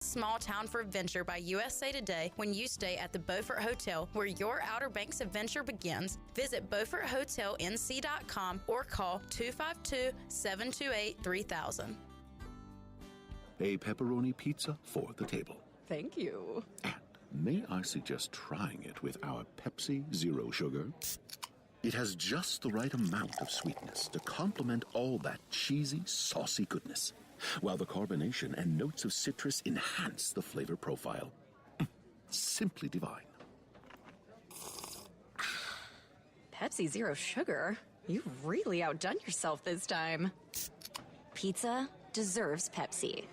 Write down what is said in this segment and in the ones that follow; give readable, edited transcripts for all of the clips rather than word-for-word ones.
Small Town for Adventure by USA Today when you stay at the Beaufort Hotel, where your Outer Banks adventure begins. Visit BeaufortHotelNC.com or call 252-728-3000. A pepperoni pizza for the table. Thank you. And may I suggest trying it with our Pepsi Zero Sugar? It has just the right amount of sweetness to complement all that cheesy, saucy goodness, while the carbonation and notes of citrus enhance the flavor profile. Simply divine. Pepsi Zero Sugar? You've really outdone yourself this time. Pizza deserves Pepsi.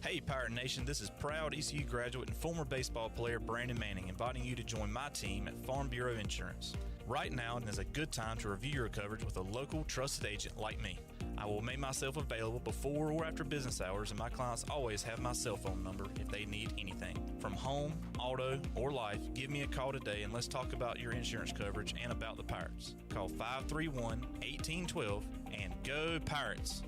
Hey Pirate Nation, this is proud ECU graduate and former baseball player Brandon Manning inviting you to join my team at Farm Bureau Insurance. Right now is a good time to review your coverage with a local trusted agent like me. I will make myself available before or after business hours, and my clients always have my cell phone number if they need anything. From home, auto, or life, give me a call today and let's talk about your insurance coverage and about the Pirates. Call 531-1812 and go Pirates!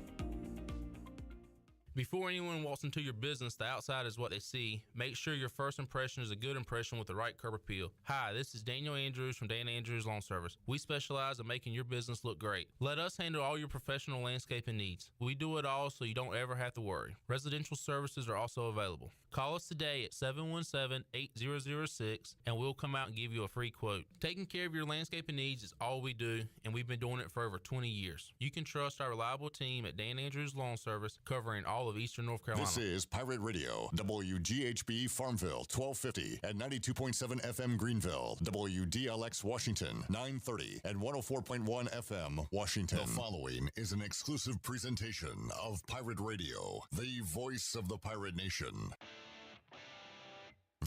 Before anyone walks into your business, the outside is what they see. Make sure your first impression is a good impression with the right curb appeal. Hi, this is Daniel Andrews from Dan Andrews Lawn Service. We specialize in making your business look great. Let us handle all your professional landscaping needs. We do it all so you don't ever have to worry. Residential services are also available. Call us today at 717-8006 and we'll come out and give you a free quote. Taking care of your landscaping needs is all we do, and we've been doing it for over 20 years. You can trust our reliable team at Dan Andrews Lawn Service, covering all of Eastern North Carolina. This is Pirate Radio, WGHB Farmville, 1250 and 92.7 FM Greenville, WDLX Washington, 930 and 104.1 FM Washington. The following is an exclusive presentation of Pirate Radio, the voice of the Pirate Nation.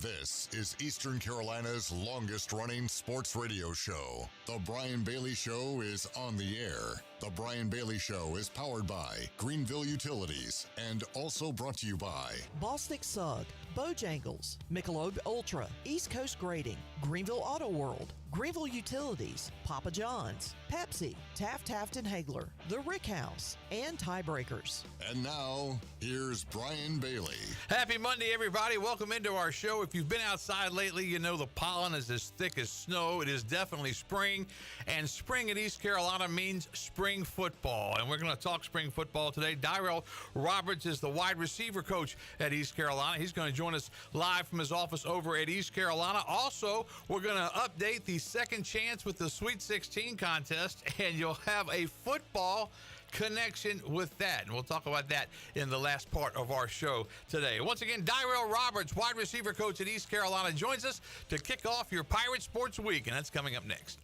This is Eastern Carolina's longest-running sports radio show. The Brian Bailey Show is on the air. The Brian Bailey Show is powered by Greenville Utilities and also brought to you by Bostic Sugg, Bojangles, Michelob Ultra, East Coast Grading, Greenville Auto World, Greenville Utilities, Papa John's, Pepsi, Taft Hagler, The Rick House, and Tiebreakers. And now, here's Brian Bailey. Happy Monday, everybody. Welcome into our show. If you've been outside lately, you know the pollen is as thick as snow. It is definitely spring, and spring in East Carolina means spring football. And we're going to talk spring football today. Dyrell Roberts is the wide receiver coach at East Carolina. He's going to join us live from his office over at East Carolina. Also, we're going to update the second chance with the Sweet 16 contest, and you'll have a football connection with that. And we'll talk about that in the last part of our show today. Once again, Dyrell Roberts, wide receiver coach at East Carolina, joins us to kick off your Pirate Sports Week, and that's coming up next.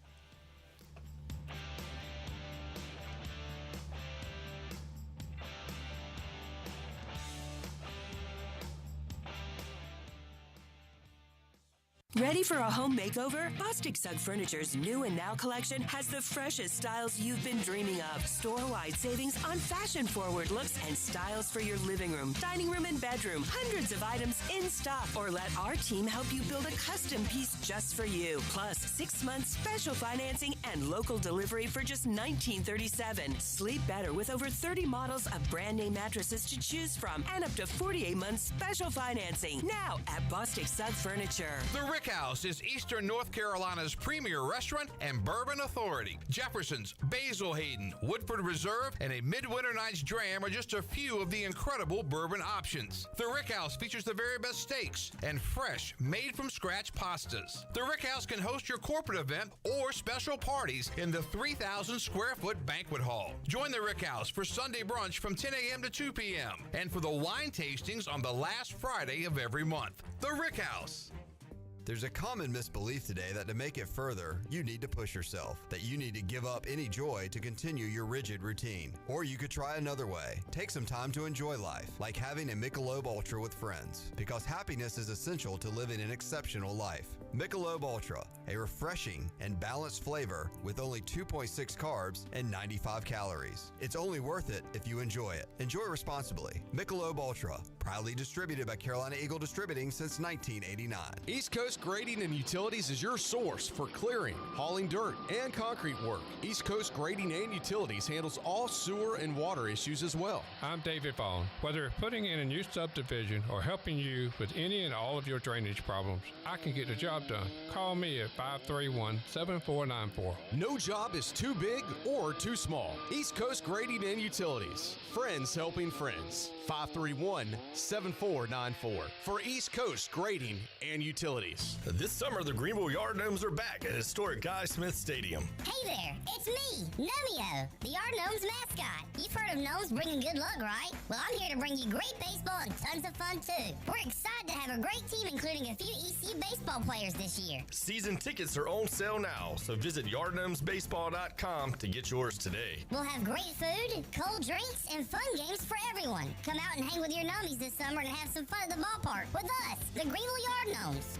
Ready for a home makeover? Bostic Sugg Furniture's new and now collection has the freshest styles you've been dreaming of. Store-wide savings on fashion-forward looks and styles for your living room, dining room, and bedroom. Hundreds of items in stock. Or let our team help you build a custom piece just for you. Plus, 6 months special financing and local delivery for just $19.37. Sleep better with over 30 models of brand-name mattresses to choose from and up to 48 months special financing. Now at Bostic Sugg Furniture. The Rick House is Eastern North Carolina's premier restaurant and bourbon authority. Jefferson's, Basil Hayden, Woodford Reserve, and a Midwinter Night's Dram are just a few of the incredible bourbon options. The Rick House features the very best steaks and fresh, made-from-scratch pastas. The Rick House can host your corporate event or special parties in the 3,000-square-foot banquet hall. Join the Rick House for Sunday brunch from 10 a.m. to 2 p.m. and for the wine tastings on the last Friday of every month. The Rick House. There's a common misbelief today that to make it further, you need to push yourself, that you need to give up any joy to continue your rigid routine. Or you could try another way. Take some time to enjoy life, like having a Michelob Ultra with friends, because happiness is essential to living an exceptional life. Michelob Ultra, a refreshing and balanced flavor with only 2.6 carbs and 95 calories. It's only worth it if you enjoy it. Enjoy responsibly. Michelob Ultra, proudly distributed by Carolina Eagle Distributing since 1989. East Coast Coast Grading and Utilities is your source for clearing, hauling dirt, and concrete work. East Coast Grading and Utilities handles all sewer and water issues as well. I'm David Vaughn. Whether putting in a new subdivision or helping you with any and all of your drainage problems, I can get the job done. Call me at 531-7494. No job is too big or too small. East Coast Grading and Utilities. Friends helping friends. 531-7494 for East Coast Grading and Utilities. This summer, the Greenville Yard Gnomes are back at historic Guy Smith Stadium. Hey there, it's me, Nomeo, the Yard Gnomes mascot. You've heard of gnomes bringing good luck, right? Well, I'm here to bring you great baseball and tons of fun, too. We're excited to have a great team, including a few ECU baseball players this year. Season tickets are on sale now, so visit yardgnomesbaseball.com to get yours today. We'll have great food, cold drinks, and fun games for everyone. Come out and hang with your gnomies this summer and have some fun at the ballpark with us, the Greenville Yard Gnomes.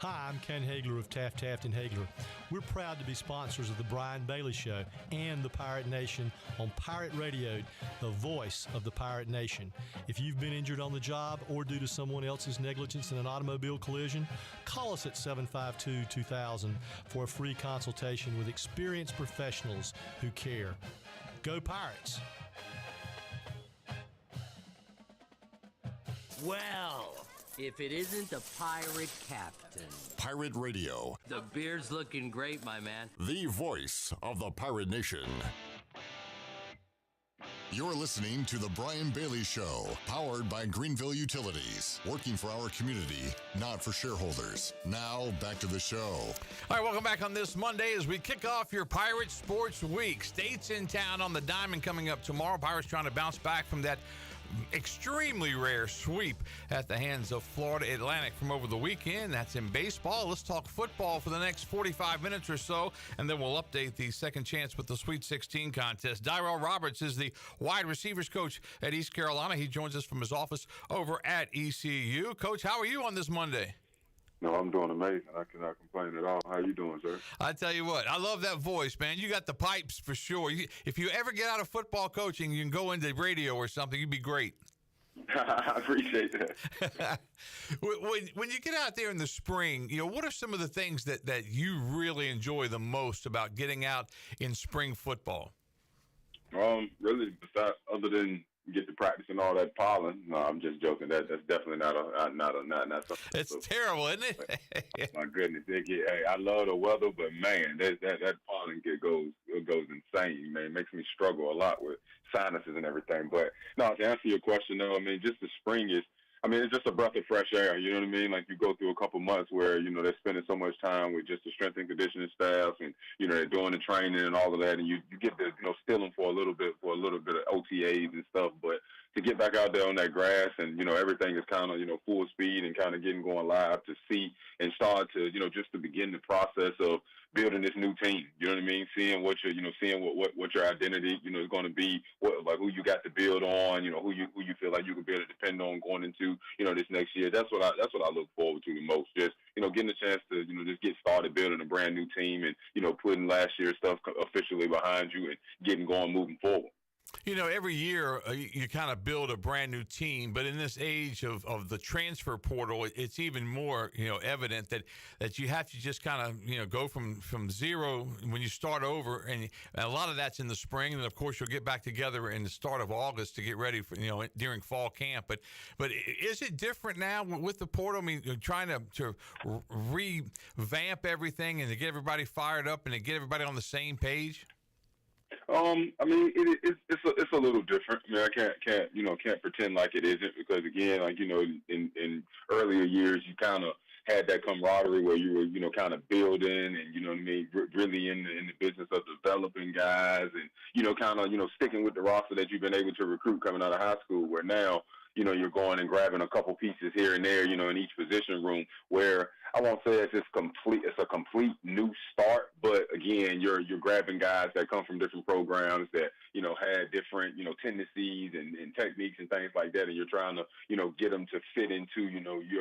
Hi, I'm Ken Hagler of Taft and Hagler. We're proud to be sponsors of the Brian Bailey Show and the Pirate Nation on Pirate Radio, the voice of the Pirate Nation. If you've been injured on the job or due to someone else's negligence in an automobile collision, call us at 752-2000 for a free consultation with experienced professionals who care. Go Pirates! Well, if it isn't the Pirate Captain. Pirate Radio. The beer's looking great, my man. The voice of the Pirate Nation. You're listening to The Brian Bailey Show, powered by Greenville Utilities, working for our community, not for shareholders. Now, back to the show. All right, welcome back on this Monday as we kick off your Pirate Sports Week. States in town on the diamond coming up tomorrow. Pirates trying to bounce back from that extremely rare sweep at the hands of Florida Atlantic from over the weekend. That's in baseball. Let's talk football for the next 45 minutes or so, and then we'll update the second chance with the Sweet 16 contest. Dyrell Roberts is the wide receivers coach at East Carolina. He joins us from his office over at ECU. Coach, how are you on this Monday? No, I'm doing amazing. I cannot complain at all. How you doing, sir? I tell you what, I love that voice, man. You got the pipes for sure. If you ever get out of football coaching, you can go into radio or something. You'd be great. I appreciate that. When you get out there in the spring, what are some of the things that you really enjoy the most about getting out in spring football? Really, besides, other than get to practice and all that pollen. No, I'm just joking. That's definitely not something. It's terrible, isn't it? My goodness, I love the weather, but man, that pollen goes insane. Man, it makes me struggle a lot with sinuses and everything. But no, to answer your question, though, I mean, just the spring is. I mean, it's just a breath of fresh air, you know what I mean? Like, you go through a couple months where, they're spending so much time with just the strength and conditioning staff and, they're doing the training and all of that, and you get to, steal them for a little bit of OTAs and stuff. But to get back out there on that grass and, everything is kind of, full speed and kind of getting going live to see and start to, just to begin the process of building this new team, you know what I mean? Seeing what your, seeing what your identity, is going to be, who you got to build on, who you feel like you can be able to depend on going into, this next year. That's what I look forward to the most. Just, getting a chance to, just get started building a brand new team and, putting last year's stuff officially behind you and getting going, moving forward. Every year you kind of build a brand new team, but in this age of the transfer portal, it's even more, evident that you have to just kind of, go from zero when you start over. And a lot of that's in the spring. And of course, you'll get back together in the start of August to get ready for, during fall camp. But is it different now with the portal? I mean, you're trying to revamp everything and to get everybody fired up and to get everybody on the same page? I mean, it's a little different. I mean, I can't pretend like it isn't, because again, like, in earlier years, you kind of had that camaraderie where you were, kind of building and, what I mean, really in the business of developing guys and, kind of, sticking with the roster that you've been able to recruit coming out of high school, where now, you're going and grabbing a couple pieces here and there, in each position room, where I won't say it's a complete new start, but again, you're grabbing guys that come from different programs that, had different, tendencies and techniques and things like that, and you're trying to, get them to fit into,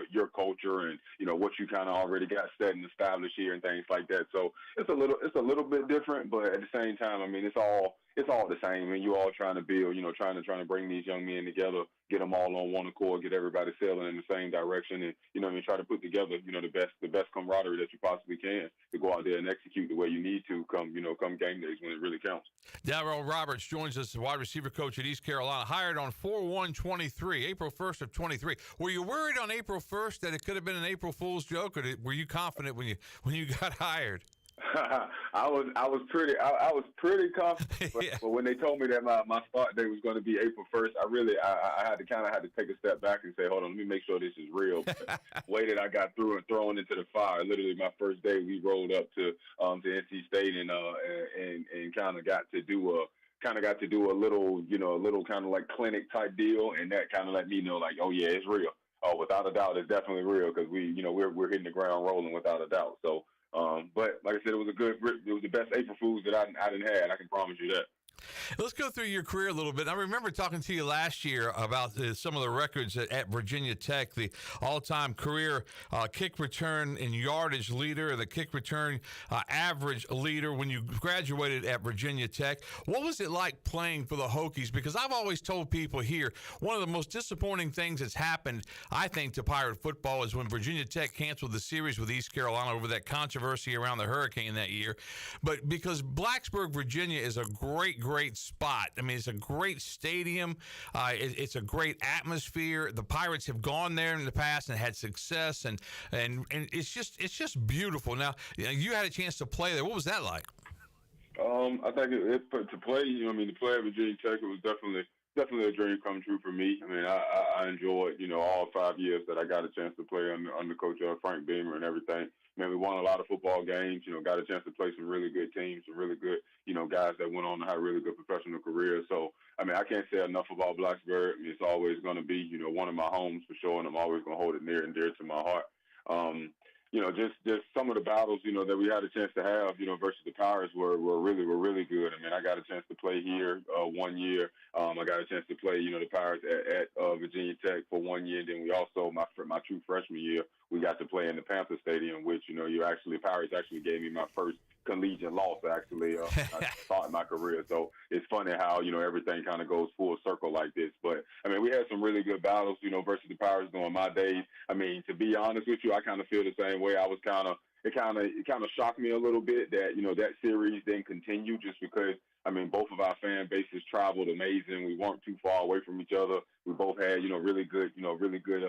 your culture and, what you kind of already got set and established here and things like that. So it's a little bit different, but at the same time, I mean, it's all it's all the same. And you all trying to build, trying to bring these young men together, get them all on one accord, get everybody sailing in the same direction, and try to put together, the best camaraderie that you possibly can to go out there and execute the way you need to come game days when it really counts. Dyrell Roberts joins us, the wide receiver coach at East Carolina, hired on 4/1/23, April 1st of 23. Were you worried on April 1st that it could have been an April Fool's joke, or were you confident when you got hired? I was pretty confident, but when they told me that my start date was going to be April 1st, I had to take a step back and say, hold on, let me make sure this is real. The way that I got through and thrown into the fire, literally my first day, we rolled up to NC State and kind of got to do a little kind of like clinic type deal, and that kind of let me know, like, oh yeah, it's real. Oh, without a doubt, it's definitely real, because we're hitting the ground rolling without a doubt. So. But like I said, it was the best April Fools that I didn't had. I can promise you that. Let's go through your career a little bit. I remember talking to you last year about some of the records at Virginia Tech, the all-time career kick return and yardage leader, the kick return average leader when you graduated at Virginia Tech. What was it like playing for the Hokies? Because I've always told people here, one of the most disappointing things that's happened, I think, to Pirate football is when Virginia Tech canceled the series with East Carolina over that controversy around the hurricane that year. But because Blacksburg, Virginia is a great spot. I mean, it's a great stadium. It's a great atmosphere. The Pirates have gone there in the past and had success, and it's just beautiful. Now, you had a chance to play there. What was that like? I think to play at Virginia Tech, it was definitely a dream come true for me. I mean, I enjoyed, all 5 years that I got a chance to play under Coach Frank Beamer and everything. Man, we won a lot of football games, got a chance to play some really good teams, some really good, guys that went on to have really good professional careers. So, I mean, I can't say enough about Blacksburg. I mean, it's always going to be, one of my homes for sure, and I'm always going to hold it near and dear to my heart. Just some of the battles, that we had a chance to have, versus the Pirates were really good. I mean, I got a chance to play here 1 year. I got a chance to play, the Pirates at Virginia Tech for 1 year. And then we also, my true freshman year, we got to play in the Panther Stadium, which, Pirates actually gave me my first collegiate loss, actually, I started my career. So it's funny how, everything kind of goes full circle like this. But, I mean, we had some really good battles, versus the Pirates during my days. I mean, to be honest with you, I kind of feel the same way. It kind of shocked me a little bit that, that series didn't continue just because, I mean, both of our fan bases traveled amazing. We weren't too far away from each other. We both had, really good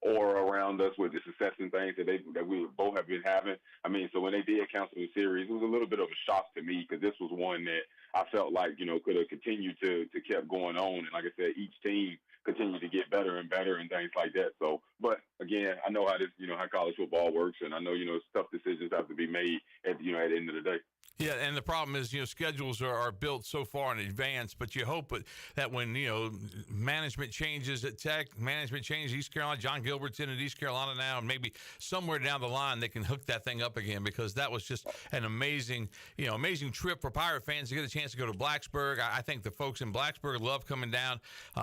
aura around us with the success and things that we both have been having. I mean, so when they did cancel the series, it was a little bit of a shock to me, because this was one that I felt like, could have continued to kept going on. And like I said, each team continued to get better and better and things like that. So, but again, I know how this, how college football works, and I know, tough decisions have to be made at the end of the day. Yeah, and the problem is, schedules are built so far in advance, but you hope that when, management changes at Tech, management changes East Carolina, John Gilbert's in at East Carolina now, and maybe somewhere down the line they can hook that thing up again, because that was just an amazing trip for Pirate fans to get a chance to go to Blacksburg. I think the folks in Blacksburg love coming down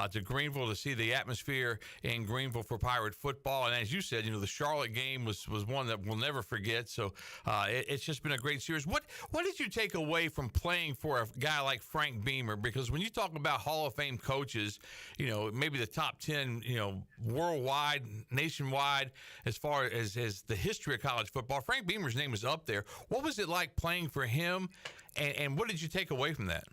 to Greenville to see the atmosphere in Greenville for Pirate football. And as you said, the Charlotte game was one that we'll never forget. So it's just been a great series. What did you take away from playing for a guy like Frank Beamer? Because when you talk about Hall of Fame coaches, maybe the top 10, worldwide, nationwide, as far as the history of college football, Frank Beamer's name is up there. What was it like playing for him, and what did you take away from that?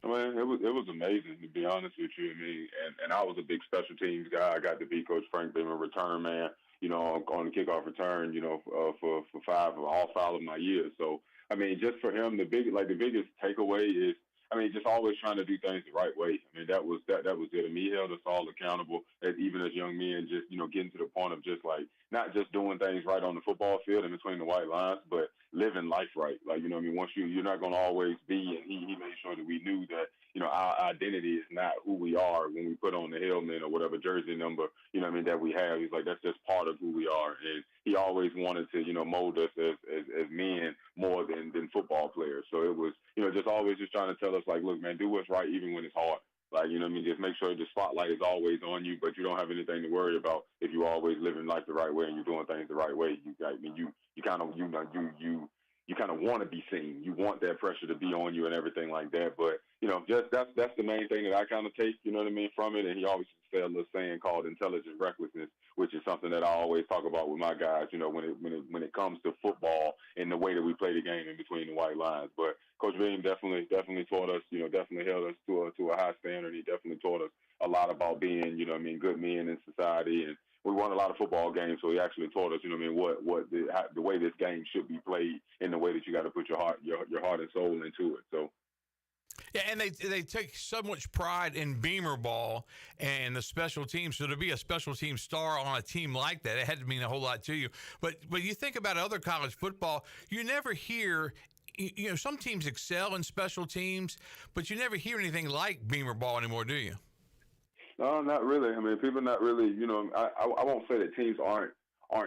I mean, it was amazing, to be honest with you. I mean, and I was a big special teams guy. I got to be Coach Frank Beamer, return man, on the kickoff return, for all 5 of my years. So, I mean, just for him, the biggest takeaway is, I mean, just always trying to do things the right way. I mean, that was it. I mean, he held us all accountable, even as young men, just, getting to the point of just like, not just doing things right on the football field and between the white lines, but living life right. Like, I mean, once you're not going to always be, and he made sure that we knew that, our identity is not who we are when we put on the helmet or whatever jersey number, that we have. He's like, that's just part of who we are. And he always wanted to, mold us as men more than football players. So it was, just always just trying to tell us, like, look, man, do what's right even when it's hard. Like, just make sure the spotlight is always on you, but you don't have anything to worry about if you always living life the right way and you're doing things the right way. You kind of, you kind of want to be seen. You want that pressure to be on you and everything like that. But, just that's the main thing that I kind of take, from it. And he always said a little saying called intelligent recklessness, which is something that I always talk about with my guys, when it comes to football and the way that we play the game in between the white lines. But Coach Beam definitely taught us, definitely held us to a high standard. He definitely taught us a lot about being, good men in society. And we won a lot of football games, so he actually taught us, what the way this game should be played, and the way that you got to put your heart and soul into it. So. Yeah, and they take so much pride in Beamer ball and the special teams. So to be a special team star on a team like that, it had to mean a whole lot to you. But you think about other college football, you never hear. Some teams excel in special teams, but you never hear anything like Beamer ball anymore, do you? No, not really. I mean, people not really. I won't say that teams aren't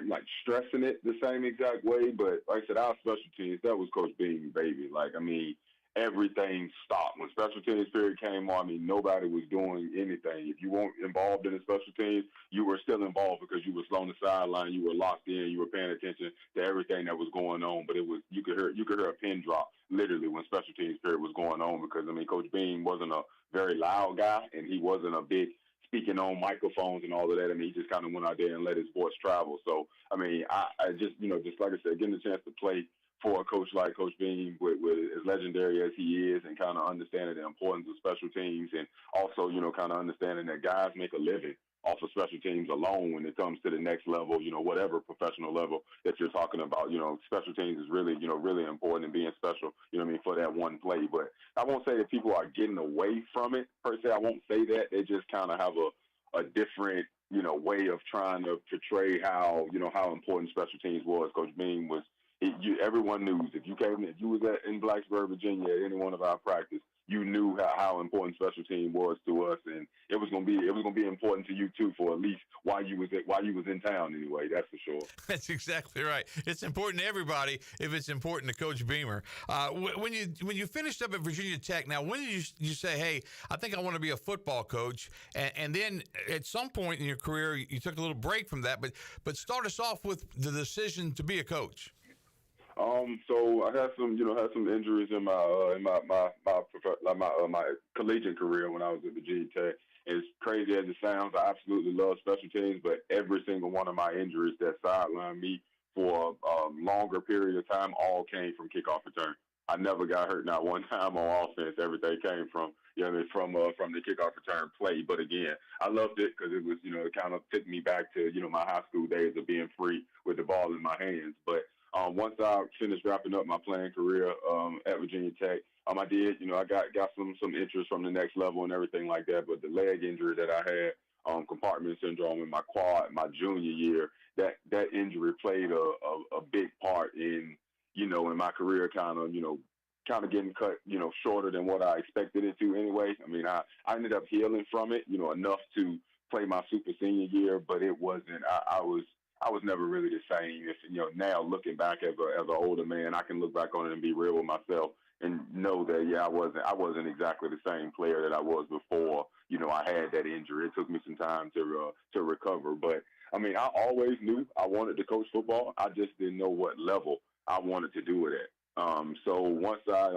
like stressing it the same exact way, but like I said, our special teams, that was Coach Beam, baby. Like, I mean, everything stopped when special teams period came on. I mean, nobody was doing anything. If you weren't involved in the special teams, you were still involved because you was on the sideline, you were locked in, you were paying attention to everything that was going on. But it was you could hear a pin drop literally when special teams period was going on, because I mean, Coach Beam wasn't a very loud guy, and he wasn't a big speaking on microphones and all of that. I mean, he just kind of went out there and let his voice travel. So, I mean, I just, just like I said, getting the chance to play for a coach like Coach Beam, with as legendary as he is, and kind of understanding the importance of special teams, and also, kind of understanding that guys make a living off of special teams alone when it comes to the next level, whatever professional level that you're talking about. Special teams is really, really important, and being special, for that one play. But I won't say that people are getting away from it per se. I won't say that. They just kind of have a different, way of trying to portray how, how important special teams was. Coach Beam was, everyone knew if you was in Blacksburg, Virginia, at any one of our practice, you knew how important special team was to us, and it was gonna be important to you too, for at least while you was in town anyway. That's for sure. That's exactly right. It's important to everybody if it's important to Coach Beamer. When you finished up at Virginia Tech, now when did you say, hey, I think I want to be a football coach? And then at some point in your career, you took a little break from that, but start us off with the decision to be a coach. So I had some injuries in my collegiate career when I was at Virginia Tech. As crazy as it sounds, I absolutely love special teams, but every single one of my injuries that sidelined me for a longer period of time all came from kickoff return. I never got hurt, not one time on offense. Everything came from from the kickoff return play. But again, I loved it because it was, it kind of took me back to, my high school days of being free with the ball in my hands. But once I finished wrapping up my playing career at Virginia Tech, I did, I got some interest from the next level and everything like that. But the leg injury that I had, compartment syndrome in my quad my junior year, that injury played a big part in, in my career kind of getting cut, shorter than what I expected it to anyway. I mean, I ended up healing from it, enough to play my super senior year, but it wasn't, I was never really the same. If, now looking back as an older man, I can look back on it and be real with myself and know that, I wasn't exactly the same player that I was before, I had that injury. It took me some time to recover. But, I mean, I always knew I wanted to coach football. I just didn't know what level I wanted to do it at. So once I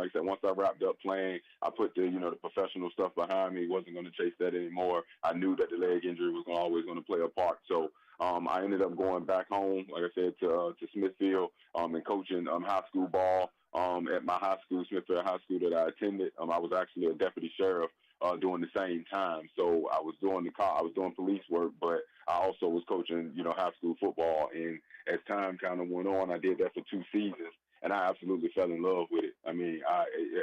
wrapped up playing, I put the professional stuff behind me. Wasn't going to chase that anymore. I knew that the leg injury was always going to play a part. So I ended up going back home, like I said, to Smithfield and coaching high school ball at my high school, Smithfield High School that I attended. I was actually a deputy sheriff during the same time. So I was doing police work, but I also was coaching, high school football. And as time kind of went on, I did that for 2 seasons. And I absolutely fell in love with it. I mean,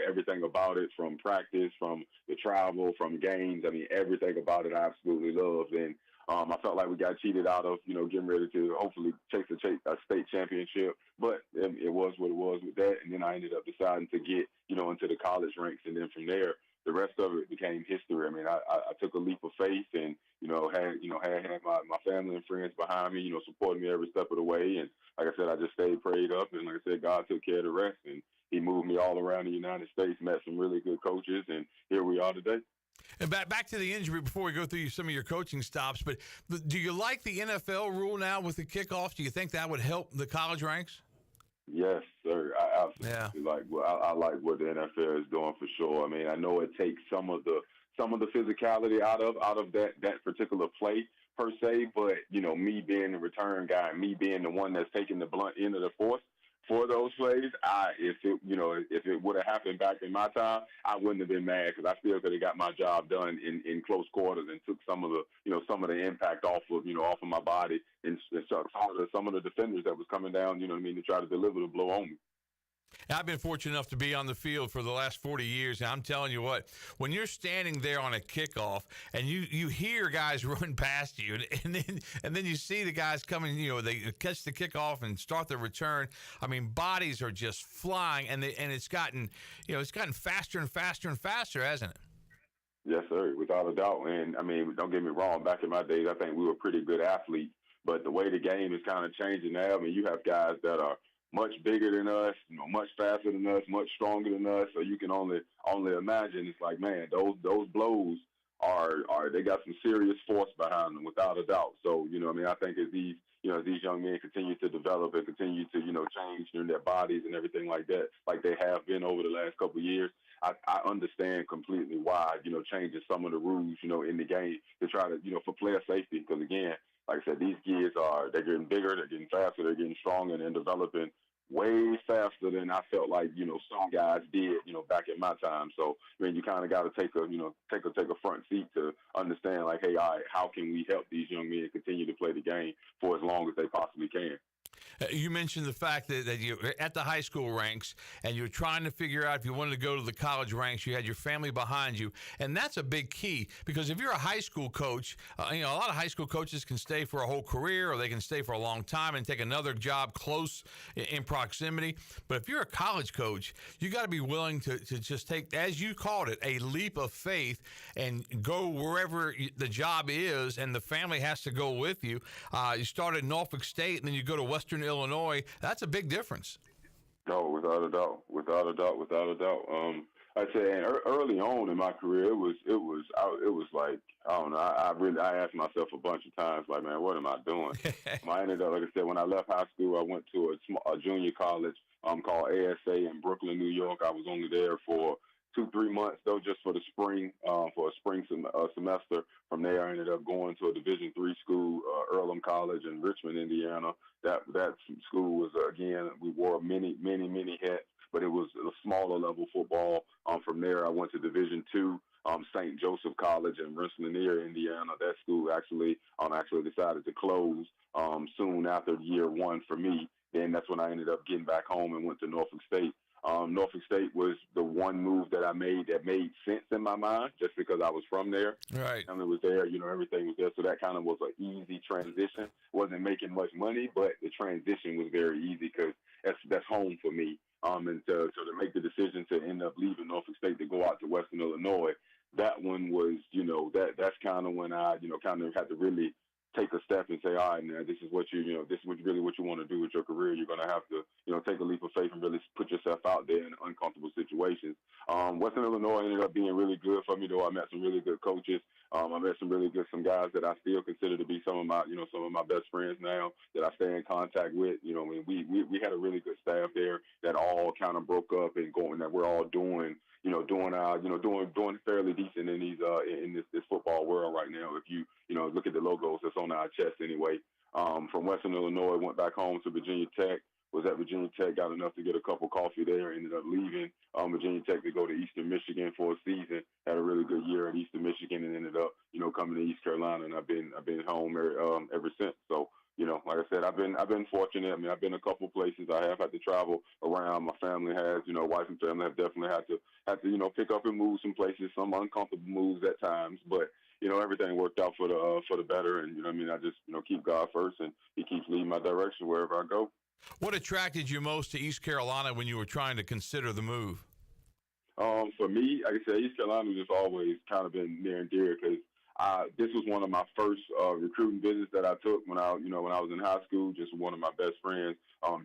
everything about it, from practice, from the travel, from games, I mean, everything about it I absolutely loved. And I felt like we got cheated out of, getting ready to hopefully chase a state championship. But it was what it was with that. And then I ended up deciding to get, into the college ranks. And then from there, the rest of it became history. I mean, I took a leap of faith and, had my family and friends behind me, supporting me every step of the way. And like I said, I just stayed prayed up. And like I said, God took care of the rest. And he moved me all around the United States, met some really good coaches. And here we are today. And back to the injury before we go through some of your coaching stops. But do you like the NFL rule now with the kickoff? Do you think that would help the college ranks? Yes, sir. I absolutely like. Well, I like what the NFL is doing for sure. I mean, I know it takes some of the physicality out of that particular play per se, but me being the return guy, me being the one that's taking the blunt end of the force for those plays, if it would have happened back in my time, I wouldn't have been mad because I still could have got my job done in close quarters and took some of the impact off of my body and some of the defenders that was coming down, to try to deliver the blow on me. I've been fortunate enough to be on the field for the last 40 years, and I'm telling you what, when you're standing there on a kickoff and you hear guys run past you, and then you see the guys coming, they catch the kickoff and start the return. I mean, bodies are just flying, and it's gotten faster and faster and faster, hasn't it? Yes, sir, without a doubt. And I mean, don't get me wrong. Back in my days, I think we were pretty good athletes, but the way the game is kind of changing now, I mean, you have guys that are much bigger than us, much faster than us, much stronger than us. So you can only imagine. It's like, man, those blows are they got some serious force behind them, without a doubt. So I think as these young men continue to develop and continue to change their bodies and everything like that, like they have been over the last couple of years, I understand completely why changing some of the rules in the game to try to for player safety, because again, like I said, these kids they're getting bigger, they're getting faster, they're getting stronger, and developing way faster than I felt like some guys did back in my time. So I mean, you kind of got to take a front seat to understand, like, hey, all right, how can we help these young men continue to play the game for as long as they possibly can? You mentioned the fact that you're at the high school ranks and you're trying to figure out if you wanted to go to the college ranks. You had your family behind you, and that's a big key, because if you're a high school coach, a lot of high school coaches can stay for a whole career, or they can stay for a long time and take another job close in proximity. But if you're a college coach, you got to be willing to just take, as you called it, a leap of faith and go wherever the job is, and the family has to go with you. You start at Norfolk State, and then you go to Western Illinois. That's a big difference. No, without a doubt. I'd say early on in my career, it was like, I don't know. I asked myself a bunch of times, like, man, what am I doing? I ended up, like I said, when I left high school, I went to a junior college called ASA in Brooklyn, New York. I was only there for 2-3 months, though, just for the spring, for a spring semester. From there, I ended up going to a Division III school, Earlham College in Richmond, Indiana. That school was, again, we wore many hats, but it was a smaller level football. From there, I went to Division II, St. Joseph College in Rensselaer, Indiana. That school actually decided to close soon after year one for me. Then that's when I ended up getting back home and went to Norfolk State. Norfolk State was the one move that I made that made sense in my mind, just because I was from there. Right. And it was there, everything was there. So that kind of was an easy transition. Wasn't making much money, but the transition was very easy because that's home for me. And to make the decision to end up leaving Norfolk State to go out to Western Illinois, that one was, that's kind of when I, kind of had to really take a step and say, all right, now this is really what you want to do with your career. You're going to have to, take a leap of faith and really put yourself out there in uncomfortable situations. Western Illinois ended up being really good for me, though. I met some really good coaches. I met some guys that I still consider to be some of my best friends now that I stay in contact with. We had a really good staff there that all kind of broke up and going, that we're all doing fairly decent in these in this football world right now. If you look at the logos that's on our chest anyway. From Western Illinois, went back home to Virginia Tech. Was at Virginia Tech, got enough to get a cup of coffee there. Ended up leaving Virginia Tech to go to Eastern Michigan for a season. Had a really good year at Eastern Michigan, and ended up coming to East Carolina. And I've been home ever since. So like I said, I've been fortunate. I mean, I've been a couple places. I have had to travel around. My family has, wife and family have definitely had to pick up and move some places, some uncomfortable moves at times. But everything worked out for the better. And I just keep God first, and He keeps leading my direction wherever I go. What attracted you most to East Carolina when you were trying to consider the move? For me, like I said, East Carolina has just always kind of been near and dear because this was one of my first recruiting visits that I took when I was in high school. Just one of my best friends,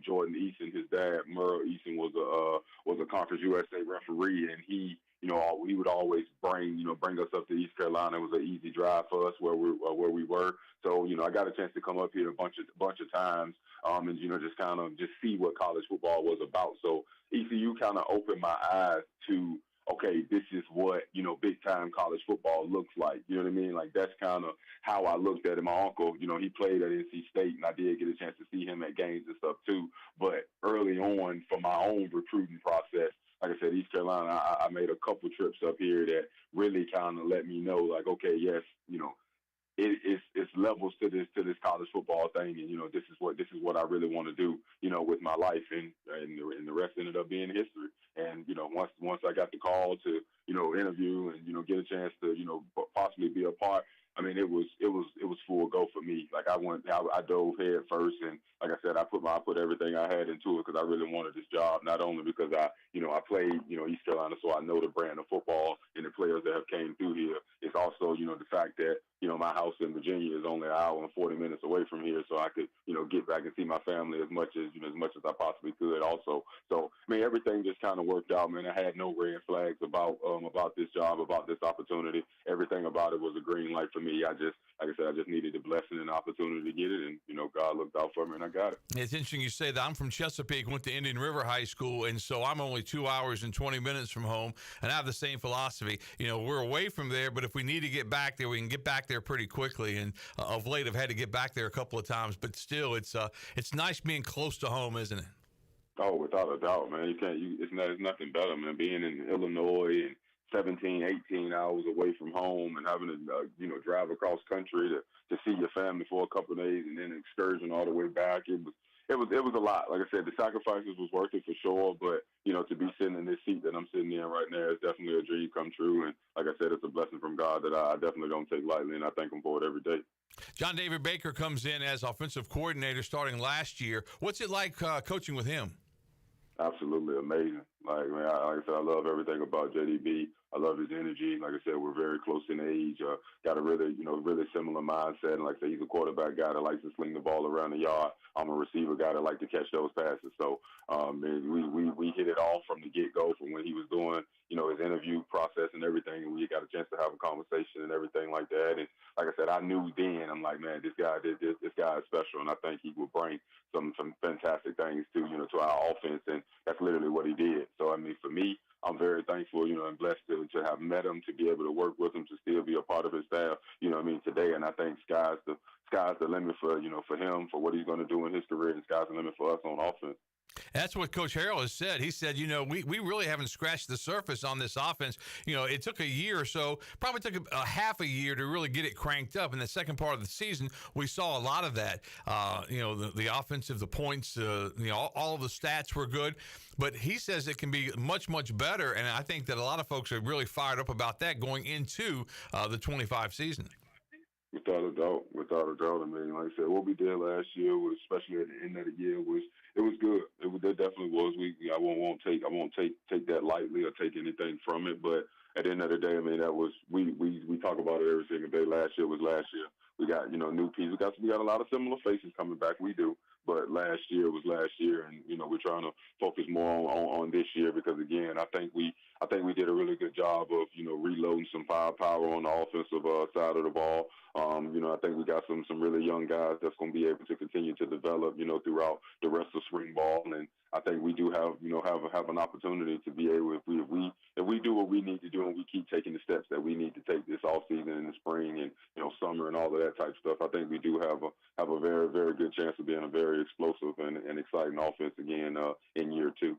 Jordan Eason, his dad, Merle Eason, was a Conference USA referee, and he would always bring us up to East Carolina. It was an easy drive for us where we were. So I got a chance to come up here a bunch of times, and just kind of just see what college football was about. So ECU kind of opened my eyes to, okay, this is what, big time college football looks like. You know what I mean? Like, that's kind of how I looked at it. My uncle, he played at NC State, and I did get a chance to see him at games and stuff too. But early on, for my own recruiting process, like I said, East Carolina, I made a couple trips up here that really kind of let me know, like, okay, yes, it's levels to this college football thing, and this is what I really want to do, with my life, and the rest ended up being history. And once I got the call to interview and get a chance to possibly be a part, I mean, it was full go for me. Like, I dove head first, and like I said, I put everything I had into it because I really wanted this job. Not only because I played East Carolina, so I know the brand of football and the players that have came through here. It's also the fact that my house in Virginia is only an hour and 40 minutes away from here, so I could get back and see my family as much as I possibly could. Also, so I mean, everything just kind of worked out, man. I had no red flags about this job, about this opportunity. Everything about it was a green light for me. Like I said, I just needed the blessing and opportunity to get it, and God looked out for me, and I got it. It's interesting you say that. I'm from Chesapeake, went to Indian River High School, and so I'm only 2 hours and 20 minutes from home, and I have the same philosophy. We're away from there, but if we need to get back there, we can get back there pretty quickly. And of late, I've had to get back there a couple of times, but still, it's nice being close to home, isn't it? Oh, without a doubt, man. It's nothing better, man. Being in Illinois and 17, 18 hours away from home and having to, drive across country to see your family for a couple of days and then an excursion all the way back. It was a lot. Like I said, the sacrifices was worth it for sure, but, to be sitting in this seat that I'm sitting in right now is definitely a dream come true. And like I said, it's a blessing from God that I definitely don't take lightly, and I thank him for it every day. John David Baker comes in as offensive coordinator starting last year. What's it like coaching with him? Absolutely amazing. Like I said, I love everything about JDB. I love his energy. Like I said, we're very close in age. Got a really similar mindset. And like I said, he's a quarterback guy that likes to sling the ball around the yard. I'm a receiver guy that likes to catch those passes. So, we hit it off from the get-go from when he was doing, his interview process and everything. And we got a chance to have a conversation and everything like that. And like I said, I knew then, I'm like, man, this guy is special. And I think he will bring some fantastic things to our offense. And that's literally what he did. So, I mean, for me, I'm very thankful, and blessed to have met him, to be able to work with him, to still be a part of his staff, today. And I think sky's the limit for him, for what he's going to do in his career, and sky's the limit for us on offense. That's what Coach Harrell has said. He said, we really haven't scratched the surface on this offense. It took a year or so, probably took a half a year to really get it cranked up. In the second part of the season, we saw a lot of that. The offensive, the points, all of the stats were good. But he says it can be much, much better, and I think that a lot of folks are really fired up about that going into the 25 season. Without a doubt. I mean, like I said, what we did last year, especially at the end of the year, was good. It definitely was. I won't take that lightly or take anything from it. But at the end of the day, I mean, that was we talk about it every single day. Last year was last year. We got new pieces. We got a lot of similar faces coming back. We do. But last year was last year, and we're trying to focus more on this year because, again, I think we did a really good job of reloading some firepower on the offensive side of the ball. I think we got some really young guys that's going to be able to continue to develop throughout the rest of spring ball, and I think we do have an opportunity to be able, if we do what we need to do and we keep taking the steps that we need to take this off season and the spring and summer and all of that type of stuff. I think we do have a very, very good chance of being a very explosive and exciting offense again in year two.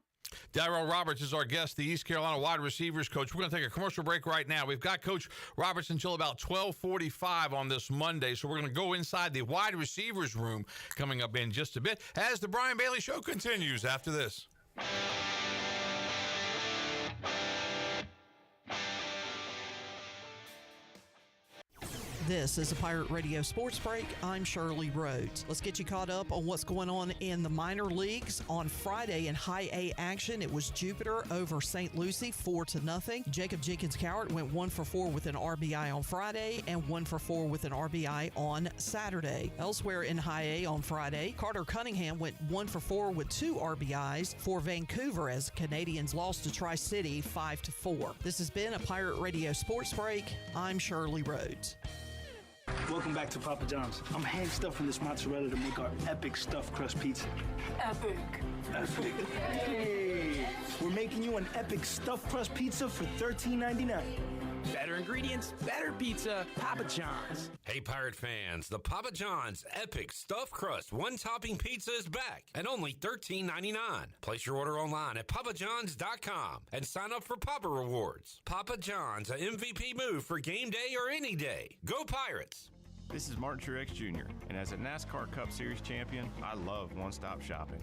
Dyrell Roberts is our guest, the East Carolina wide receivers coach. We're going to take a commercial break right now. We've got Coach Roberts until about 12:45 on this Monday, so we're going to go inside the wide receivers room coming up in just a bit as the Brian Bailey Show continues after this. This is a Pirate Radio Sports Break. I'm Shirley Rhodes. Let's get you caught up on what's going on in the minor leagues. On Friday in High A action, it was Jupiter over St. Lucie, 4-0. Jacob Jenkins-Cowart went 1 for 4 with an RBI on Friday and 1 for 4 with an RBI on Saturday. Elsewhere in High A on Friday, Carter Cunningham went 1 for 4 with 2 RBIs for Vancouver as Canadians lost to Tri-City 5-4. This has been a Pirate Radio Sports Break. I'm Shirley Rhodes. Welcome back to Papa John's. I'm hand stuffing this mozzarella to make our epic stuffed crust pizza. Epic. Epic. Hey! We're making you an epic stuffed crust pizza for $13.99. Better ingredients, better pizza, Papa John's. Hey, Pirate fans, the Papa John's Epic Stuffed Crust One-Topping Pizza is back at only $13.99. Place your order online at papajohns.com and sign up for Papa Rewards. Papa John's, an MVP move for game day or any day. Go Pirates! This is Martin Truex Jr., and as a NASCAR Cup Series champion, I love one-stop shopping.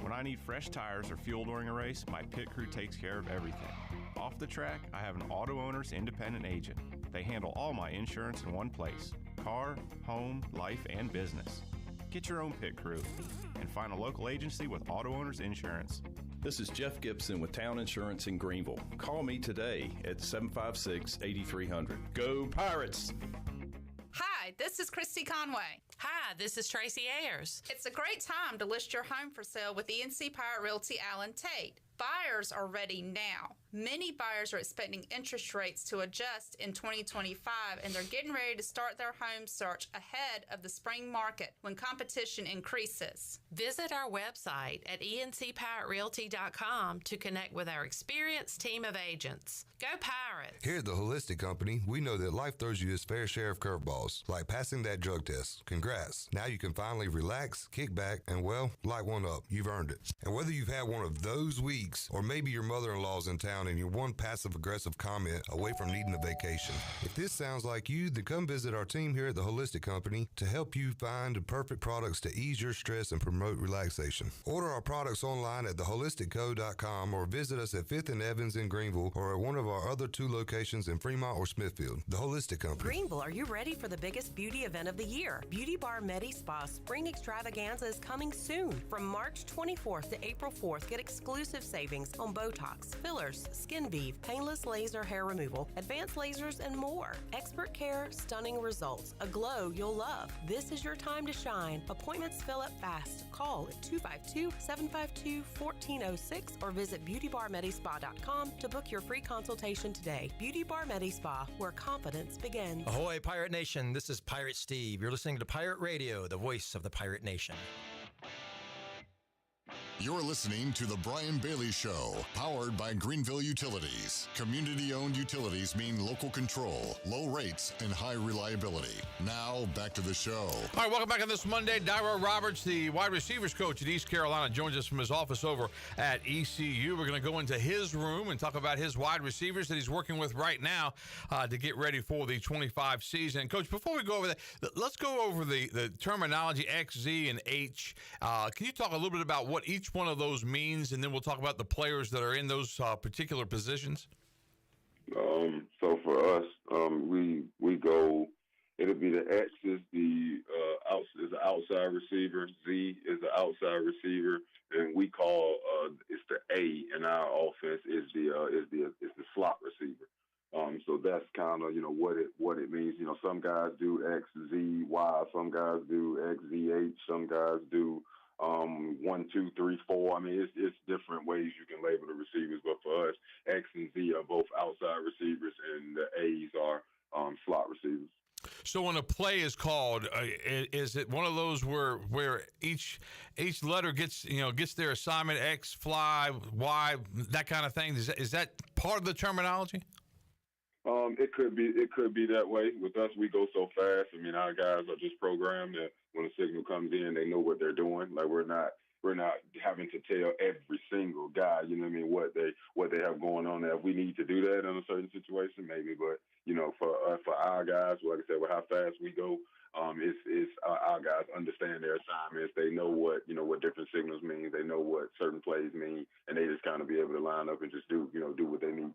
When I need fresh tires or fuel during a race, my pit crew takes care of everything. Off the track, I have an Auto Owners independent agent. They handle all my insurance in one place: car, home, life, and business. Get your own pit crew and find a local agency with Auto Owners Insurance. This is Jeff Gibson with Town Insurance in Greenville. Call me today at 756-8300. Go Pirates! Hi, this is Christy Conway. Hi, this is Tracy Ayers. It's a great time to list your home for sale with ENC Pirate Realty Allen Tate. Buyers are ready now. Many buyers are expecting interest rates to adjust in 2025, and they're getting ready to start their home search ahead of the spring market when competition increases. Visit our website at encpiraterealty.com to connect with our experienced team of agents. Go Pirates! Here at the Holistic Company, we know that life throws you its fair share of curveballs, like passing that drug test. Congrats. Now you can finally relax, kick back, and, well, light one up. You've earned it. And whether you've had one of those weeks, or maybe your mother-in-law's in town and you're one passive-aggressive comment away from needing a vacation. If this sounds like you, then come visit our team here at the Holistic Company to help you find the perfect products to ease your stress and promote relaxation. Order our products online at theholisticco.com or visit us at 5th and Evans in Greenville or at one of our other 2 locations in Fremont or Smithfield. The Holistic Company. Greenville, are you ready for the biggest beauty event of the year? Beauty Bar Medi Spa Spring Extravaganza is coming soon. From March 24th to April 4th, get exclusive savings on Botox, fillers, skin bead, painless laser hair removal, advanced lasers, and more. Expert care, stunning results, a glow you'll love. This is your time to shine. Appointments fill up fast. Call at 252-752-1406 or visit beautybarmedispa.com to book your free consultation today. Beauty Bar Medi Spa, where confidence begins. Ahoy, Pirate Nation. This is Pirate Steve. You're listening to Pirate Radio, the voice of the Pirate Nation. You're listening to The Brian Bailey Show, powered by Greenville Utilities. Community-owned utilities mean local control, low rates, and high reliability. Now, back to the show. All right, welcome back on this Monday. Dyrell Roberts, the wide receivers coach at East Carolina, joins us from his office over at ECU. We're going to go into his room and talk about his wide receivers that he's working with right now to get ready for the 25 season. Coach, before we go over that, let's go over the terminology X, Z, and H. Can you talk a little bit about what each one of those means, and then we'll talk about the players that are in those particular positions? So for us, we go. It'll be the X is the outside receiver, Z is the outside receiver, and we call it's the A in our offense is the slot receiver. So that's kind of what it means. Some guys do X, Z, Y. Some guys do X, Z, H. Some guys do 1, 2, 3, 4. I mean, it's different ways you can label the receivers, but for us, X and Z are both outside receivers, and the A's are slot receivers. So when a play is called, is it one of those where each letter gets their assignment? X, fly, Y, that kind of thing. Is that part of the terminology? It could be that way. With us, we go so fast. I mean, our guys are just programmed that when a signal comes in, they know what they're doing. Like we're not having to tell every single guy, what they have going on there. If we need to do that in a certain situation, maybe. But for our guys, like I said, with how fast we go, it's our guys understand their assignments. They know what different signals mean. They know what certain plays mean, and they just kind of be able to line up and just do what they need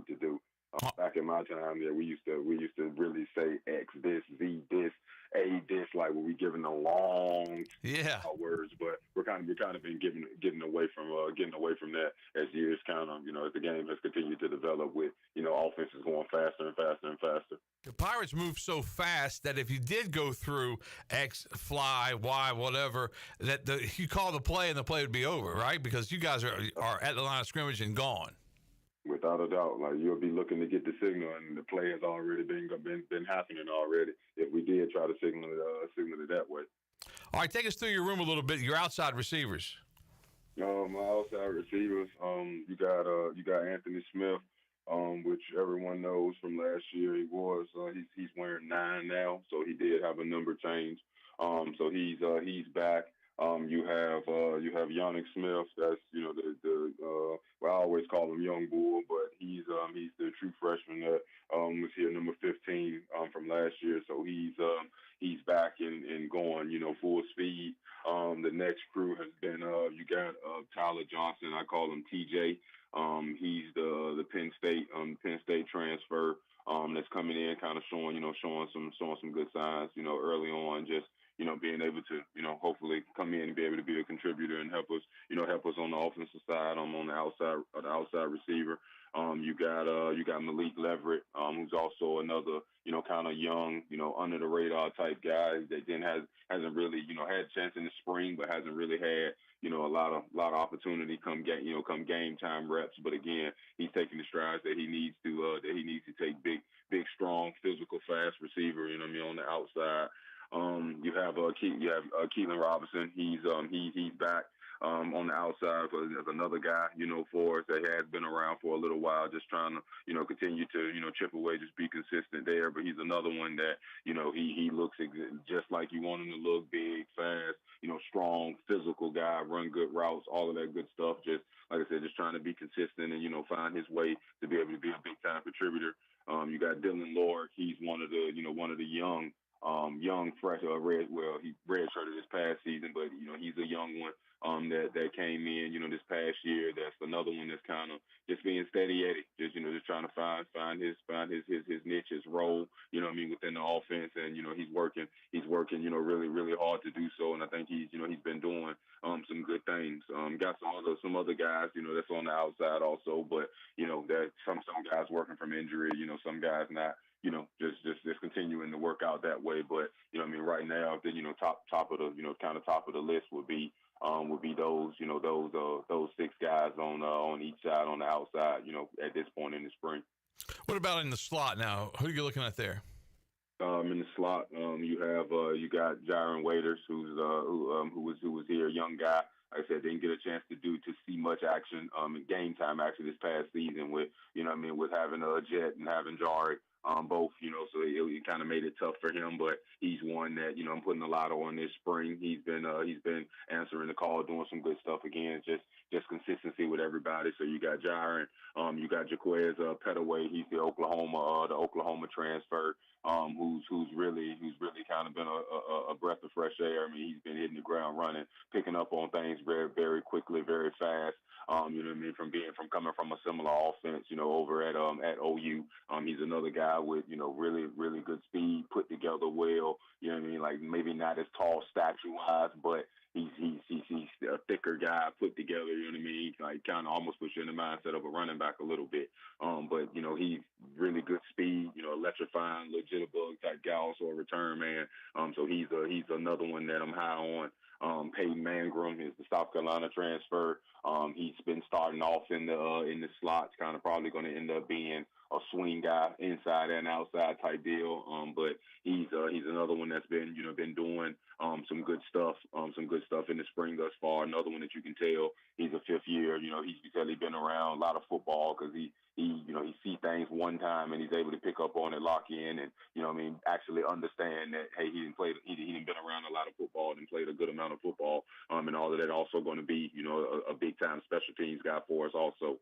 to do. Back in my time, we used to really say X this, Z this, A this, like when we giving the long words. But we're kind of been getting away from that as years as the game has continued to develop with offenses going faster and faster and faster. The Pirates move so fast that if you did go through X, fly, Y, whatever, that you call the play and the play would be over, right? Because you guys are at the line of scrimmage and gone. Without a doubt, like you'll be looking to get the signal, and the play has already been happening already. If we did try to signal it that way. All right, take us through your room a little bit. Your outside receivers. My outside receivers, you got Anthony Smith, which everyone knows from last year. He's wearing 9 now, so he did have a number change. So he's back. You have Yannick Smith. That's I always call him Young Bull, but he's the true freshman that was here number 15 from last year. So he's back and going full speed. The next crew has been you got Tyler Johnson. I call him TJ. He's the Penn State transfer that's coming in, kind of showing some good signs early on, just being able to hopefully come in and be able to be a contributor and help us on the offensive side. I'm on the outside receiver. You got Malik Leverett, who's also another kind of young, under the radar type guy that hasn't really had a chance in the spring, but hasn't really had a lot of opportunity come game time reps. But again, he's taking the strides that he needs to take. Big, strong, physical, fast receiver. On the outside. You have Keelan Robinson. He's back on the outside as another guy, for us that has been around for a little while, just trying to, continue to, chip away, just be consistent there. But he's another one that, he looks just like you want him to look: big, fast, strong, physical guy, run good routes, all of that good stuff. Just like I said, just trying to be consistent and, find his way to be able to be a big time contributor. You got Dylan Lord. He's one of the young fresh he redshirted this past season, but he's a young one that came in this past year. That's another one that's kind of just being steady Eddie, just trying to find his niche, his role, within the offense. And he's working really hard to do so, and I think he's been doing some good things. Got some other guys that's on the outside also, but that some guys working from injury, some guys not. Just continuing to work out that way. But right now, the top of the list would be those 6 guys on each side on the outside. At this point in the spring. What about in the slot now? Who are you looking at there? In the slot, you got Jaron Waiters, who was here, a young guy. Like I said, didn't get a chance to see much action, game time action this past season with with having Jet and having Jari. Both, so it kind of made it tough for him, but he's one that, I'm putting a lot on this spring. He's been answering the call, doing some good stuff again, just consistency with everybody. So you got Jaron, you got Jaquez Petaway. He's the Oklahoma transfer, who's really kind of been a breath of fresh air. He's been hitting the ground running, picking up on things very, very quickly, very fast. From coming from a similar offense, over at OU. He's another guy with, really, really good speed, put together well, like maybe not as tall stature-wise, but he's a thicker guy put together, like kind of almost puts you in the mindset of a running back a little bit. But, he's really good speed, electrifying, legitimate type guy, also a return man. So he's another one that I'm high on. Peyton Mangrum is the South Carolina transfer. He's been starting off in the slots, kind of probably going to end up being a swing guy, inside and outside type deal. But he's another one that's been doing some good stuff in the spring thus far. Another one that you can tell he's a 5th year. He's really been around a lot of football because he sees things one time and he's able to pick up on it, lock in, and actually understand that hey, he didn't been around a lot of football and played a good amount of football, and all of that. Also going to be a big time special teams guy for us also.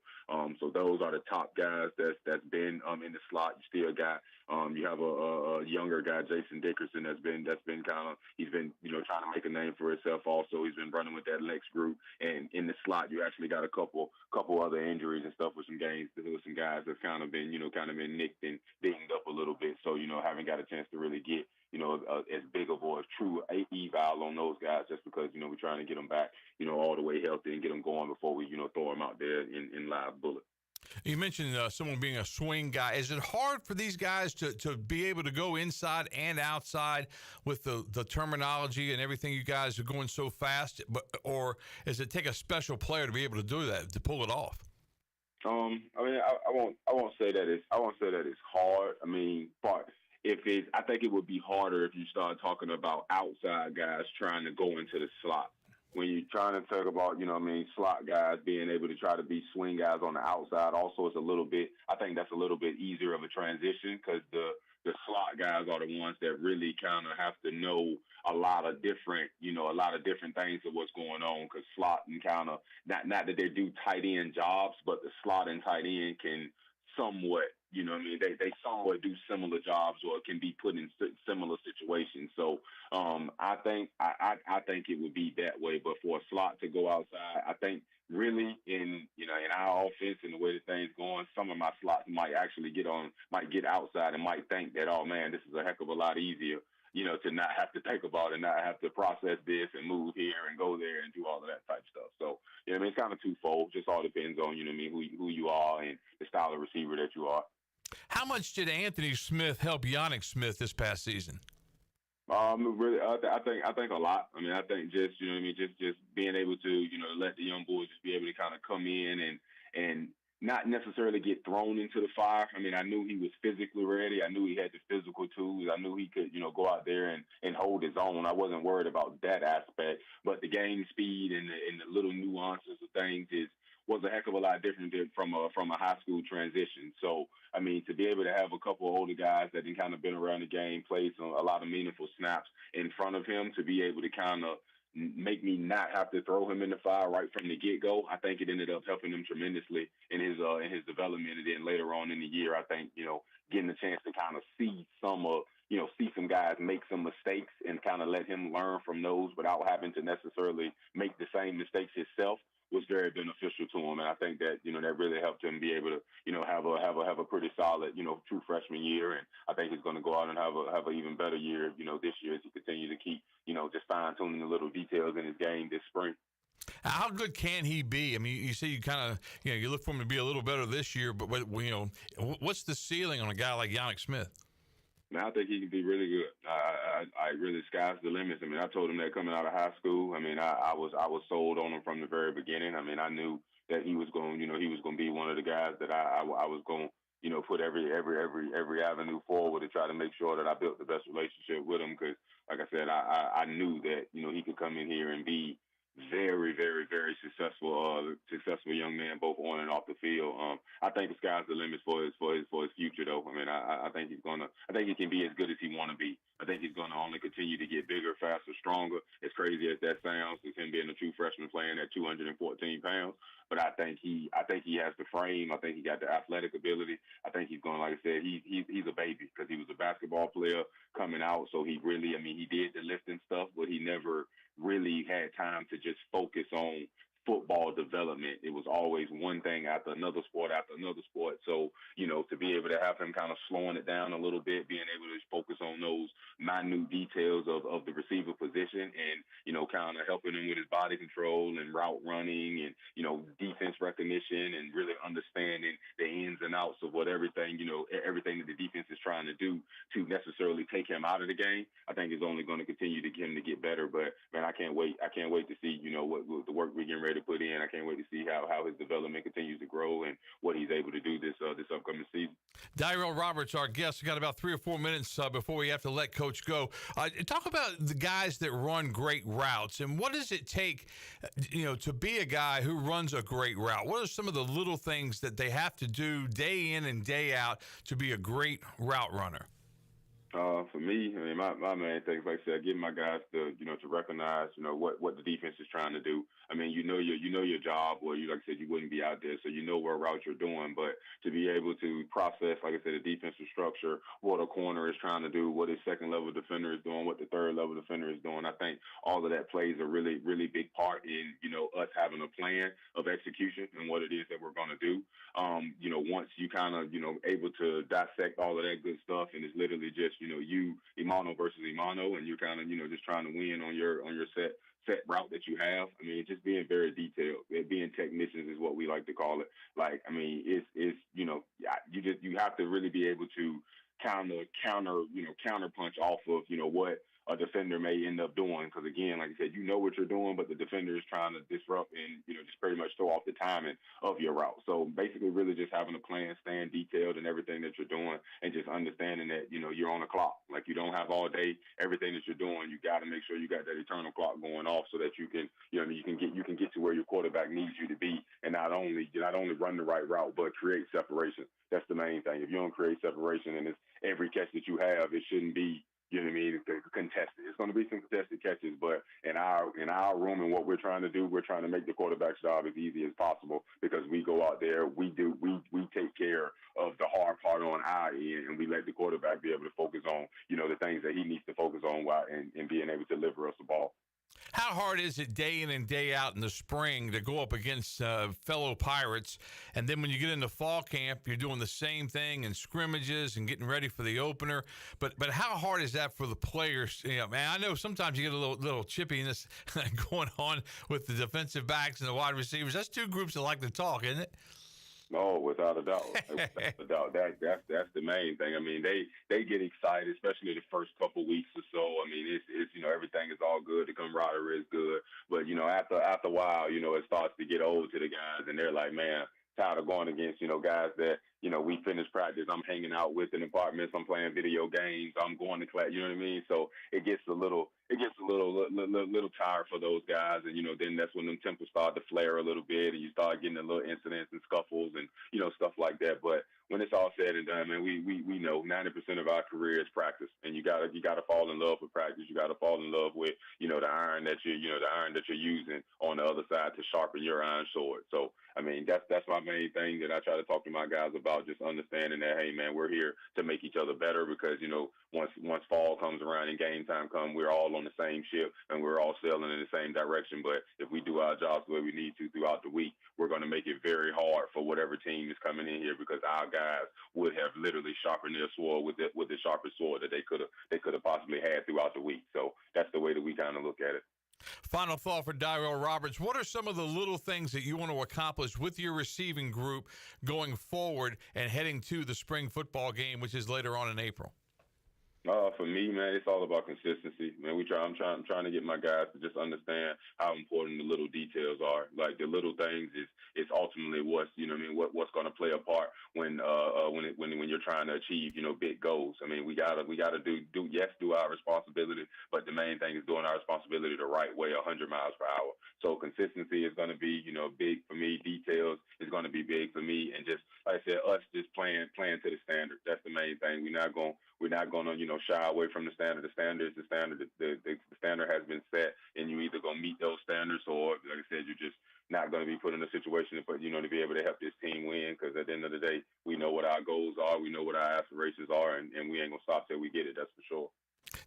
So those are the top guys that's been in the slot. You still got you have a younger guy, Jason Dickerson, that's been kind of he's been trying to make a name for himself. Also, he's been running with that Lex group, and in the slot you actually got a couple other injuries and stuff with some games with some guys that's kind of been nicked and dinged up a little bit. So haven't got a chance to really get as big of a true eval on those guys, just because we're trying to get them back all the way healthy and get them going before we throw them out there in live bullet. You mentioned someone being a swing guy. Is it hard for these guys to be able to go inside and outside with the terminology and everything? You guys are going so fast, or does it take a special player to be able to do that, to pull it off? I mean, I won't say that it's hard. I mean, but I think it would be harder if you start talking about outside guys trying to go into the slot. When you're trying to talk about, slot guys being able to try to be swing guys on the outside, also I think that's a little bit easier of a transition because the slot guys are the ones that really kind of have to know a lot of different things of what's going on because slotting kind of, not that they do tight end jobs, but the slot and tight end can somewhat, they somewhat do similar jobs or can be put in similar situations. So I think it would be that way. But for a slot to go outside, I think really in our offense and the way the thing's going, some of my slots might actually get outside and might think that, oh man, this is a heck of a lot easier, to not have to think about it, not have to process this and move here and go there and do all of that type stuff. So, it's kind of twofold. Just all depends on, who you are and the style of receiver that you are. How much did Anthony Smith help Yannick Smith this past season? Really, I think a lot. I mean, I think just just being able to let the young boys just be able to kind of come in and not necessarily get thrown into the fire. I mean, I knew he was physically ready. I knew he had the physical tools. I knew he could go out there and hold his own. I wasn't worried about that aspect, but the game speed and the little nuances of things was a heck of a lot different from a high school transition. So, I mean, to be able to have a couple of older guys that had kind of been around the game, played a lot of meaningful snaps in front of him, to be able to kind of make me not have to throw him in the fire right from the get-go, I think it ended up helping him tremendously in his development. And then later on in the year, I think, getting a chance to kind of see some guys make some mistakes and kind of let him learn from those without having to necessarily make the same mistakes himself was very beneficial to him. And I think that, that really helped him be able to, have a pretty solid, true freshman year. And I think he's going to go out and have an even better year, this year as he continues to keep, just fine tuning the little details in his game this spring. How good can he be? I mean, you say you kind of, you look for him to be a little better this year, but what's the ceiling on a guy like Yannick Smith? I think he can be really good. I really, sky's the limit. I mean, I told him that coming out of high school. I mean, I was sold on him from the very beginning. I mean, I knew that he was going, he was going to be one of the guys that I was going, put every avenue forward to try to make sure that I built the best relationship with him. Because, like I said, I knew that he could come in here and be very, very, very successful young man, both on and off the field. I think the sky's the limit for his future, though. I mean, I think I think he can be as good as he want to be. I think he's gonna only continue to get bigger, faster, stronger. As crazy as that sounds, it's him being a true freshman playing at 214 pounds. But I think he has the frame. I think he got the athletic ability. I think he's going, like I said, he's a baby because he was a basketball player coming out. So he really, he did the lifting stuff, but he never really had time to just focus on football development. It was always one thing after another sport. So, to be able to have him kind of slowing it down a little bit, being able to focus on those minute details of the receiver position and, kind of helping him with his body control and route running and, defense recognition and really understanding the ins and outs of what everything that the defense is trying to do to necessarily take him out of the game, I think is only going to continue to get him to get better. But, man, I can't wait to see, what the work we're getting ready to put in. I can't wait to see how his development continues to grow and what he's able to do this upcoming season. Dyrell Roberts, our guest. We got about 3 or 4 minutes before we have to let Coach go. Talk about the guys that run great routes, and what does it take, to be a guy who runs a great route? What are some of the little things that they have to do day in and day out to be a great route runner? For me, I mean, my main thing is, like I said, getting my guys to recognize, what the defense is trying to do. I mean, you know your job, or like I said, you wouldn't be out there, so you know what route you're doing. But to be able to process, like I said, the defensive structure, what a corner is trying to do, what his second level defender is doing, what the third level defender is doing, I think all of that plays a really, really big part in, us having a plan of execution and what it is that we're going to do. Once you kind of, able to dissect all of that good stuff, and it's literally just, you Imano versus Imano, and you're kind of, just trying to win on your set route that you have. I mean, just being very detailed, being technicians is what we like to call it. Like, I mean, it's you have to really be able to counter punch off of, a defender may end up doing. Because again, like I said, you know what you're doing, but the defender is trying to disrupt and, just pretty much throw off the timing of your route. So basically really just having a plan, staying detailed in everything that you're doing, and just understanding that, you're on the clock. Like, you don't have all day. Everything that you're doing, you got to make sure you got that eternal clock going off so that you can, you can get to where your quarterback needs you to be, and not only run the right route, but create separation. That's the main thing. If you don't create separation, and it's every catch that you have, it shouldn't be, contested. It's going to be some contested catches, but in our room and what we're trying to do, we're trying to make the quarterback's job as easy as possible, because we go out there, we take care of the hard part on our end, and we let the quarterback be able to focus on, the things that he needs to focus on while and being able to deliver us the ball. How hard is it day in and day out in the spring to go up against fellow Pirates, and then when you get into fall camp, you're doing the same thing in scrimmages and getting ready for the opener? But how hard is that for the players? Man, I know sometimes you get a little chippiness going on with the defensive backs and the wide receivers. That's two groups that like to talk, isn't it? No, without a doubt. Without a doubt. That's the main thing. I mean, they get excited, especially the first couple weeks or so. I mean, it's everything is all good. The camaraderie is good. But, after a while, it starts to get old to the guys, and they're like, man, tired of going against, guys that, we finish practice, I'm hanging out with in apartments, I'm playing video games, I'm going to class, you know what I mean? So it gets a little tired for those guys, and then that's when them tempers start to flare a little bit, and you start getting a little incidents and scuffles and stuff like that. But when it's all said and done, man, we know 90% of our career is practice, and you gotta fall in love with practice. You gotta fall in love with the iron that you're using on the other side to sharpen your iron sword. So I mean, that's my main thing that I try to talk to my guys about, just understanding that, hey man, we're here to make each other better, because once fall comes around and game time comes, we're all on the same ship and we're all sailing in the same direction. But if we do our jobs the way we need to throughout the week, we're going to make it very hard for whatever team is coming in here, because our guys would have literally sharpened their sword with the sharpest sword that they could have possibly had throughout the week. So that's the way that we kind of look at it. Final thought for Dyrell Roberts. What are some of the little things that you want to accomplish with your receiving group going forward and heading to the spring football game, which is later on in April? For me, man, it's all about consistency. Man, I'm trying to get my guys to just understand how important the little details are. Like, the little things is ultimately what's what's going to play a part when you're trying to achieve big goals. I mean, we gotta do our responsibility, but the main thing is doing our responsibility the right way, 100 miles per hour. So consistency is going to be big for me. Details is going to be big for me, and just like I said, us just playing to the standard. That's the main thing. We're not going to shy away from the standard. The standard is the standard. The standard has been set, and you either going to meet those standards, or, like I said, you're just not going to be put in a situation to to be able to help this team win. Because at the end of the day, we know what our goals are, we know what our aspirations are, and we ain't going to stop till we get it. That's for sure.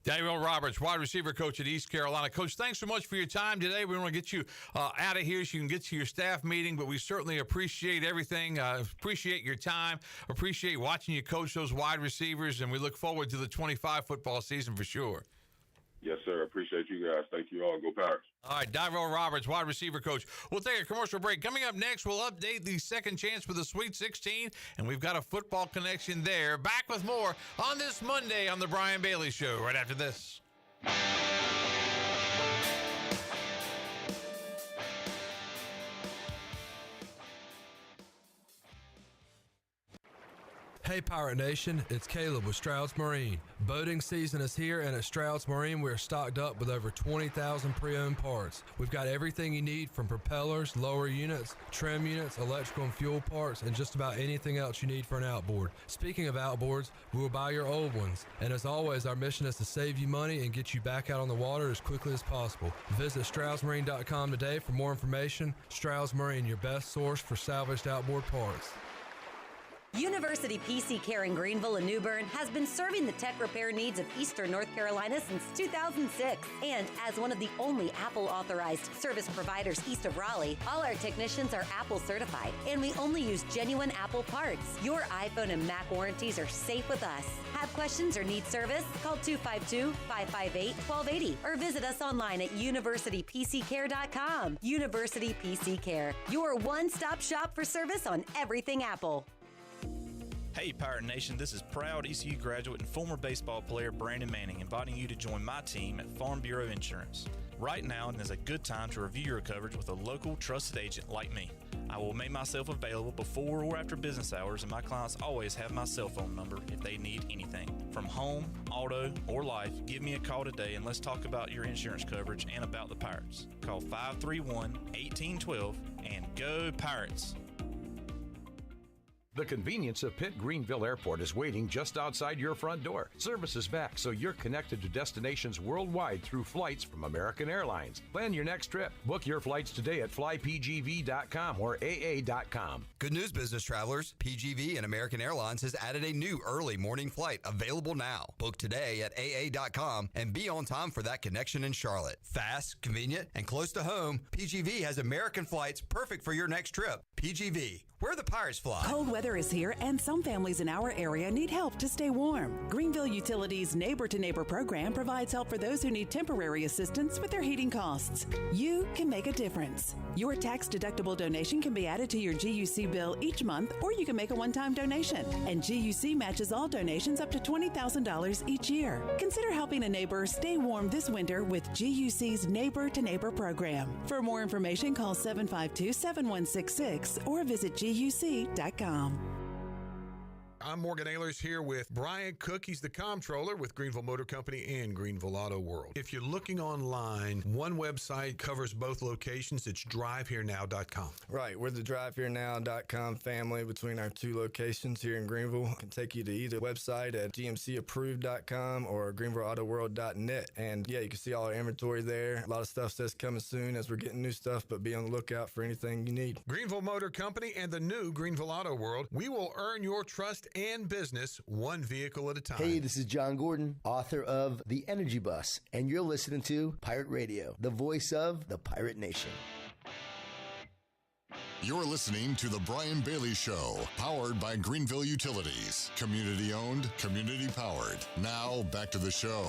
Dyrell Roberts, wide receiver coach at East Carolina. Coach, thanks so much for your time today. We want to get you out of here so you can get to your staff meeting, but we certainly appreciate everything. Appreciate your time. Appreciate watching you coach those wide receivers, and we look forward to the 25 football season for sure. Yes, sir. Appreciate you guys. Thank you all. Go Pirates. All right, Dyrell Roberts, wide receiver coach. We'll take a commercial break. Coming up next, we'll update the second chance for the Sweet 16, and we've got a football connection there. Back with more on this Monday on The Brian Bailey Show right after this. Hey Pirate Nation, it's Caleb with Stroud's Marine. Boating season is here, and at Stroud's Marine we're stocked up with over 20,000 pre-owned parts. We've got everything you need, from propellers, lower units, trim units, electrical and fuel parts, and just about anything else you need for an outboard. Speaking of outboards, we will buy your old ones. And as always, our mission is to save you money and get you back out on the water as quickly as possible. Visit StroudsMarine.com today for more information. Stroud's Marine, your best source for salvaged outboard parts. University PC Care in Greenville and New Bern has been serving the tech repair needs of Eastern North Carolina since 2006. And as one of the only Apple-authorized service providers east of Raleigh, all our technicians are Apple certified, and we only use genuine Apple parts. Your iPhone and Mac warranties are safe with us. Have questions or need service? Call 252-558-1280 or visit us online at universitypccare.com. University PC Care, your one-stop shop for service on everything Apple. Hey, Pirate Nation, this is proud ECU graduate and former baseball player Brandon Manning inviting you to join my team at Farm Bureau Insurance. Right now is a good time to review your coverage with a local trusted agent like me. I will make myself available before or after business hours, and my clients always have my cell phone number if they need anything. From home, auto, or life, give me a call today and let's talk about your insurance coverage and about the Pirates. Call 531-1812 and go Pirates! The convenience of Pitt Greenville Airport is waiting just outside your front door. Service is back, so you're connected to destinations worldwide through flights from American Airlines. Plan your next trip. Book your flights today at flypgv.com or aa.com. Good news, business travelers. PGV and American Airlines has added a new early morning flight available now. Book today at aa.com and be on time for that connection in Charlotte. Fast, convenient, and close to home, PGV has American flights perfect for your next trip. PGV, where the Pirates fly. Cold weather is here, and some families in our area need help to stay warm. Greenville Utilities' Neighbor to Neighbor program provides help for those who need temporary assistance with their heating costs. You can make a difference. Your tax-deductible donation can be added to your GUC bill each month, or you can make a one-time donation. And GUC matches all donations up to $20,000 each year. Consider helping a neighbor stay warm this winter with GUC's Neighbor to Neighbor program. For more information, call 752-7166 or visit GUC.com. I'm Morgan Ehlers here with Brian Cook. He's the comptroller with Greenville Motor Company and Greenville Auto World. If you're looking online, one website covers both locations. It's driveherenow.com. Right. We're the driveherenow.com family between our two locations here in Greenville. I can take you to either website at gmcapproved.com or greenvilleautoworld.net. And yeah, you can see all our inventory there. A lot of stuff says coming soon as we're getting new stuff, but be on the lookout for anything you need. Greenville Motor Company and the new Greenville Auto World. We will earn your trust and business one vehicle at a time. Hey, this is John Gordon, author of The Energy Bus, and you're listening to Pirate Radio, the voice of the Pirate Nation. You're listening to The Brian Bailey Show, powered by Greenville Utilities. Community owned, community powered. Now, back to the show.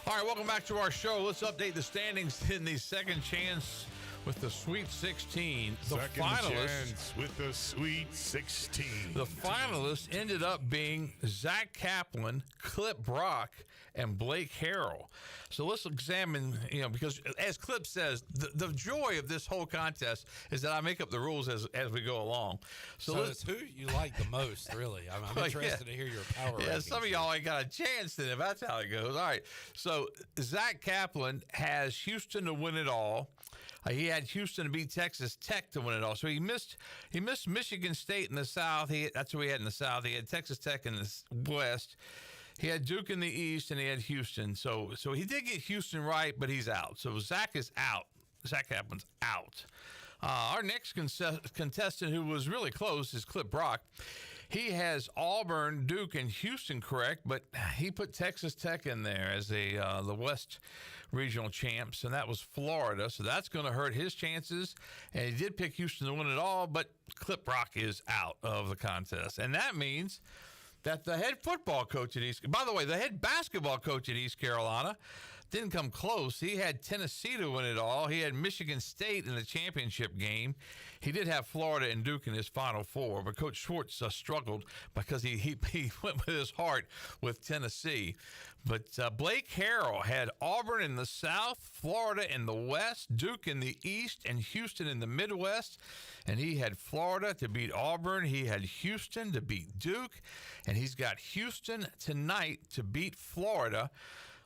All right, welcome back to our show. Let's update the standings in the second chance with the Sweet 16. The Second finalists chance with the Sweet 16. The finalists ended up being Zach Kaplan, Clip Brock, and Blake Harrell. So let's examine, because as Clip says, the joy of this whole contest is that I make up the rules as we go along. So it's who you like the most, really. I'm interested to hear your power rankings. Yeah, some of y'all ain't got a chance then if that's how it goes. All right. So Zach Kaplan has Houston to win it all. He had Houston to beat Texas Tech to win it all. So he missed Michigan State in the South. That's who he had in the South. He had Texas Tech in the West. He had Duke in the East, and he had Houston. So he did get Houston right, but he's out. So Zach is out. Zach Kaplan's out. Our next contestant, who was really close, is Clip Brock. He has Auburn, Duke, and Houston correct, but he put Texas Tech in there as the West regional champs, and that was Florida. So that's going to hurt his chances. And he did pick Houston to win it all, but Clip Brock is out of the contest. And that means that the head football coach at by the way, the head basketball coach at East Carolina didn't come close. He had Tennessee to win it all. He had Michigan State in the championship game. He did have Florida and Duke in his Final Four, but Coach Schwartz struggled because he went with his heart with Tennessee. But Blake Harrell had Auburn in the South, Florida in the West, Duke in the East, and Houston in the Midwest. And he had Florida to beat Auburn. He had Houston to beat Duke. And he's got Houston tonight to beat Florida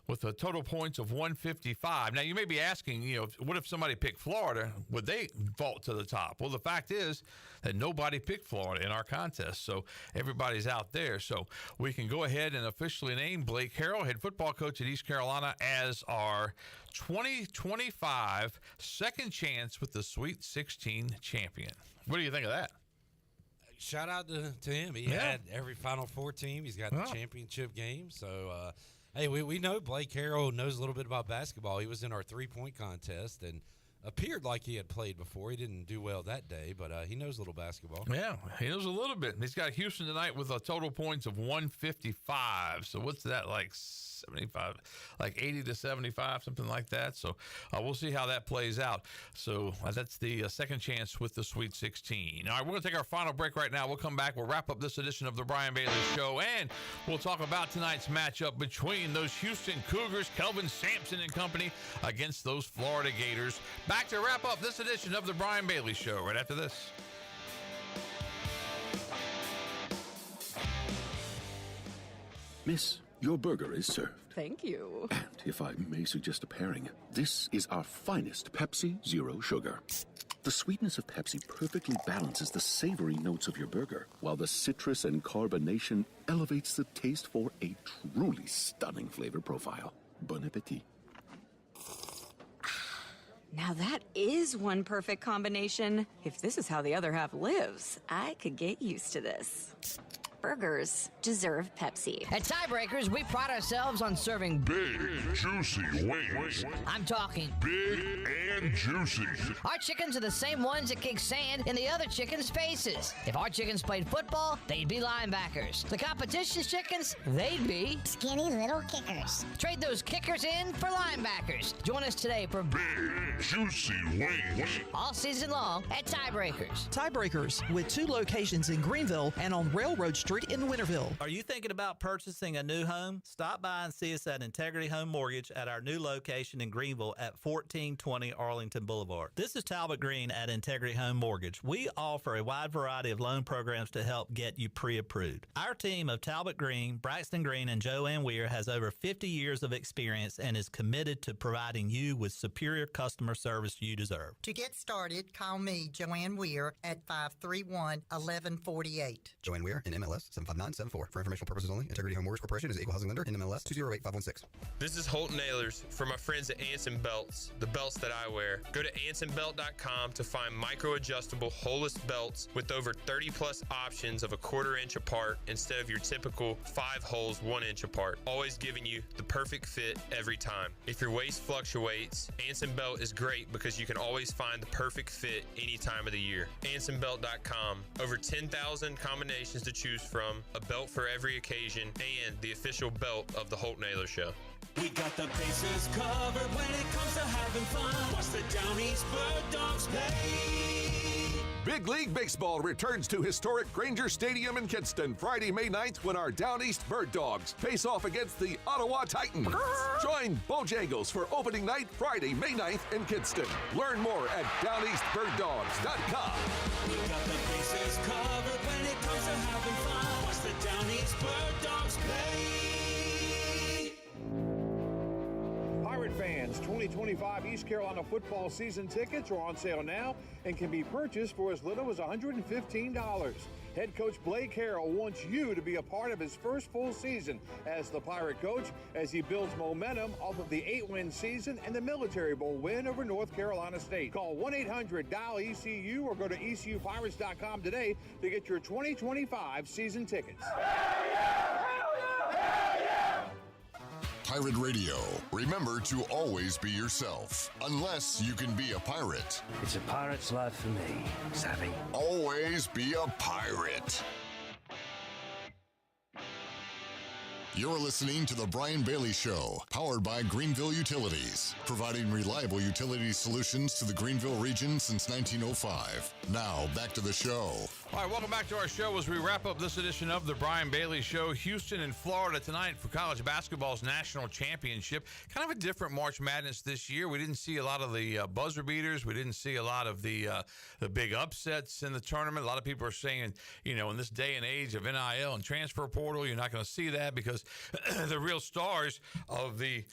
with a total points of 155. Now, you may be asking, what if somebody picked Florida? Would they vault to the top? Well, the fact is that nobody picked Florida in our contest, so everybody's out there. So we can go ahead and officially name Blake Harrell, head football coach at East Carolina, as our 2025 second chance with the Sweet 16 champion. What do you think of that? Shout out to him. He had every Final Four team. He's got the championship game. So, hey, we know Blake Harrell knows a little bit about basketball. He was in our three-point contest, and appeared like he had played before. He didn't do well that day, but he knows a little basketball. Yeah, he knows a little bit. He's got Houston tonight with a total points of 155. So what's that, like 75, like 80 to 75, something like that. So we'll see how that plays out. So that's the second chance with the Sweet 16. All right, we're going to take our final break right now. We'll come back. We'll wrap up this edition of the Brian Bailey Show, and we'll talk about tonight's matchup between those Houston Cougars, Kelvin Sampson and company, against those Florida Gators. Back to wrap up this edition of the Brian Bailey Show right after this. Miss, your burger is served. Thank you. And if I may suggest a pairing, this is our finest Pepsi Zero Sugar. The sweetness of Pepsi perfectly balances the savory notes of your burger, while the citrus and carbonation elevates the taste for a truly stunning flavor profile. Bon appetit. Now that is one perfect combination. If this is how the other half lives, I could get used to this. Burgers deserve Pepsi. At Tiebreakers, we pride ourselves on serving big, juicy wings. I'm talking big and juicy. Our chickens are the same ones that kick sand in the other chickens' faces. If our chickens played football, they'd be linebackers. The competition's chickens, they'd be skinny little kickers. Trade those kickers in for linebackers. Join us today for big, juicy wings. All season long at Tiebreakers. Tiebreakers, with 2 locations in Greenville and on Railroad Street in Winterville. Are you thinking about purchasing a new home? Stop by and see us at Integrity Home Mortgage at our new location in Greenville at 1420 Arlington Boulevard. This is Talbot Green at Integrity Home Mortgage. We offer a wide variety of loan programs to help get you pre-approved. Our team of Talbot Green, Braxton Green, and Joanne Weir has over 50 years of experience and is committed to providing you with superior customer service you deserve. To get started, call me, Joanne Weir, at 531-1148. Joanne Weir in MLS 75974. For informational purposes only, Integrity Home Mortgage Corporation is an equal housing lender in MLS 208516. This is Holt Nailers for my friends at Anson Belts, the belts that I wear. Go to ansonbelt.com to find micro-adjustable holeless belts with over 30 plus options of a 1/4 inch apart instead of your typical 5 holes 1 inch apart, always giving you the perfect fit every time. If your waist fluctuates, Anson Belt is great because you can always find the perfect fit any time of the year. ansonbelt.com, over 10,000 combinations to choose from, a belt for every occasion, and the official belt of the Holt Naylor Show. We got the bases covered when it comes to having fun. Watch the Down East Bird Dogs play. Big League Baseball returns to historic Granger Stadium in Kinston Friday, May 9th when our Down East Bird Dogs face off against the Ottawa Titans. Join Bojangles for opening night Friday, May 9th in Kinston. Learn more at downeastbirddogs.com. We got the bases covered when it comes to having fun. Watch the Down East Bird Dogs play. Pirate fans, 2025 East Carolina football season tickets are on sale now and can be purchased for as little as $115. Head coach Blake Harrell wants you to be a part of his first full season as the Pirate coach as he builds momentum off of the 8-win season and the Military Bowl win over North Carolina State. Call 1-800-DIAL-ECU or go to ECUPirates.com today to get your 2025 season tickets. Hell yeah! Hell yeah! Hell yeah! Pirate Radio. Remember to always be yourself, unless you can be a pirate. It's a pirate's life for me, savvy. Always be a pirate. You're listening to The Brian Bailey Show, powered by Greenville Utilities, providing reliable utility solutions to the Greenville region since 1905. Now, back to the show. All right, welcome back to our show as we wrap up this edition of the Brian Bailey Show. Houston and Florida tonight for college basketball's national championship. Kind of a different March Madness this year. We didn't see a lot of the buzzer beaters. We didn't see a lot of the big upsets in the tournament. A lot of people are saying, you know, in this day and age of NIL and transfer portal, you're not going to see that because the real stars of the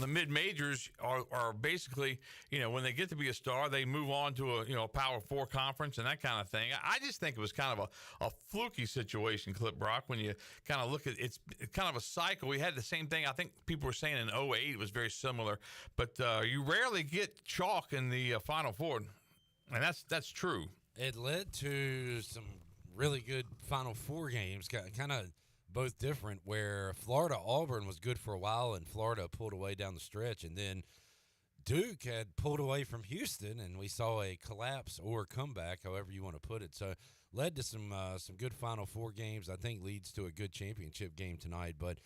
mid-majors are basically, you know, when they get to be a star, they move on to a Power 4 conference and that kind of thing. I just think it was kind of a fluky situation, Clip Brock, when you kind of look at it's kind of a cycle. We had the same thing. I think people were saying in 08 it was very similar, but you rarely get chalk in the Final Four, and that's true. It led to some really good Final Four games, kind of both different, where Florida-Auburn was good for a while and Florida pulled away down the stretch, and then Duke had pulled away from Houston, and we saw a collapse or comeback, however you want to put it. So led to some good Final Four games. I think leads to a good championship game tonight. But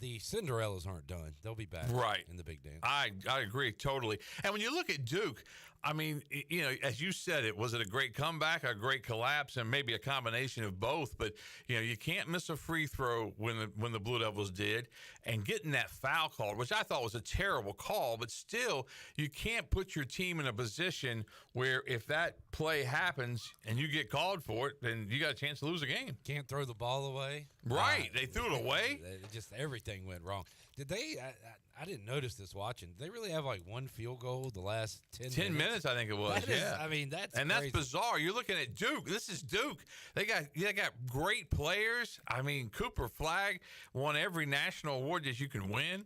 the Cinderellas aren't done. They'll be back in the big dance. I agree totally. And when you look at Duke, I mean, you know, as you said, was it a great comeback, a great collapse, and maybe a combination of both? But you know, you can't miss a free throw when the Blue Devils did, and getting that foul call, which I thought was a terrible call. But still, you can't put your team in a position where if that play happens and you get called for it, then you got a chance to lose a game. Can't throw the ball away. Right, they threw it away. Just everything went wrong. Did they? I didn't notice this watching. Did they really have like one field goal the last 10 minutes? I think it was. I mean, that's crazy. Bizarre. You're looking at Duke. This is Duke. They got great players. I mean, Cooper Flagg won every national award that you can win.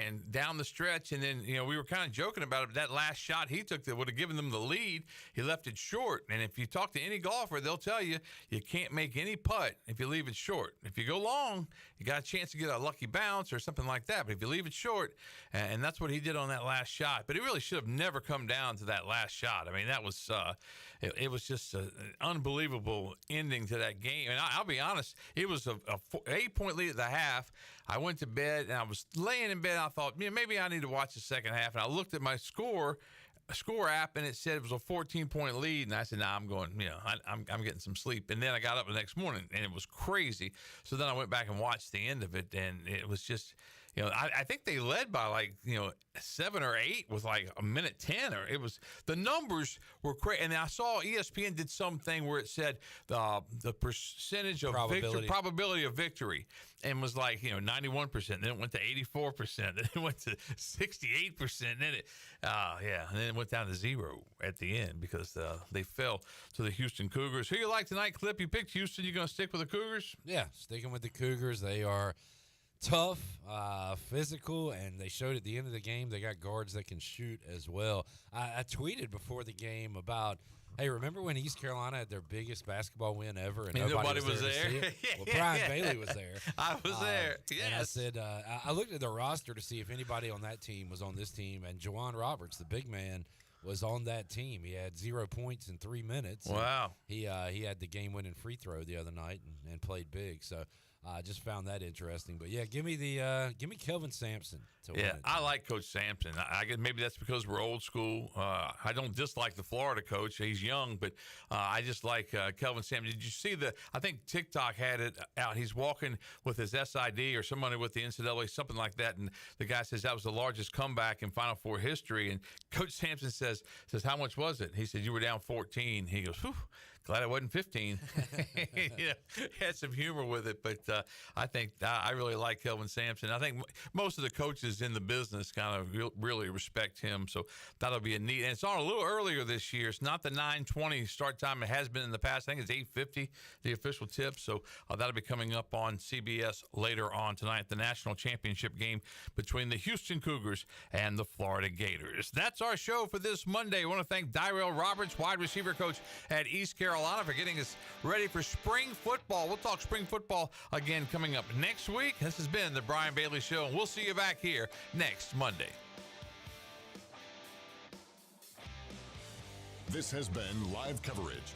And down the stretch, and then, you know, we were kind of joking about it, but that last shot he took that would have given them the lead, he left it short. And if you talk to any golfer, they'll tell you you can't make any putt if you leave it short. If you go long, you got a chance to get a lucky bounce or something like that. But if you leave it short, and that's what he did on that last shot. But it really should have never come down to that last shot. I mean, that was it was just an unbelievable ending to that game. And I'll be honest, it was a 8-point lead at the half. I went to bed, and I was laying in bed, and I thought, yeah, maybe I need to watch the second half. And I looked at my score app, and it said it was a 14-point lead. And I said, nah, I'm going, you know, I'm getting some sleep. And then I got up the next morning, and it was crazy. So then I went back and watched the end of it, and it was just, you know, I think they led by like, you know, 7 or 8 with like a minute 10, or it was, the numbers were crazy. And I saw ESPN did something where it said the percentage of probability of victory, and was like, you know, 91%. Then it went to 84%. Then it went to 68%. Then it, and then it went down to 0 at the end because they fell to the Houston Cougars. Who you like tonight, Clip? You picked Houston. You going to stick with the Cougars? Yeah, sticking with the Cougars. They are tough, physical, and they showed at the end of the game they got guards that can shoot as well. I tweeted before the game about, hey, remember when East Carolina had their biggest basketball win ever and nobody was there to see it? Well, Brian Bailey was there. I was there, yes. And I said, I looked at the roster to see if anybody on that team was on this team, and Juwan Roberts, the big man, was on that team. He had 0 points in 3 minutes. Wow. He had the game-winning free throw the other night and played big. So I just found that interesting. But yeah, give me Kelvin Sampson to win it. I like Coach Sampson. I guess maybe that's because we're old school. I don't dislike the Florida coach. He's young, but I just like Kelvin Sampson. Did you see I think TikTok had it out. He's walking with his SID or somebody with the NCAA, something like that, and the guy says that was the largest comeback in Final Four history. And Coach Sampson says, how much was it? He said, you were down 14. He goes, whew. Glad it wasn't 15. He had some humor with it, but I think I really like Kelvin Sampson. I think most of the coaches in the business kind of really respect him, so that'll be a neat. And it's on a little earlier this year. It's not the 9:20 start time it has been in the past. I think it's 8:50, the official tip. So that'll be coming up on CBS later on tonight, the national championship game between the Houston Cougars and the Florida Gators. That's our show for this Monday. I want to thank Dyrell Roberts, wide receiver coach at East Carolina, for getting us ready for spring football. We'll talk spring football again coming up next week. This has been the Brian Bailey Show, and we'll see you back here next Monday. This has been live coverage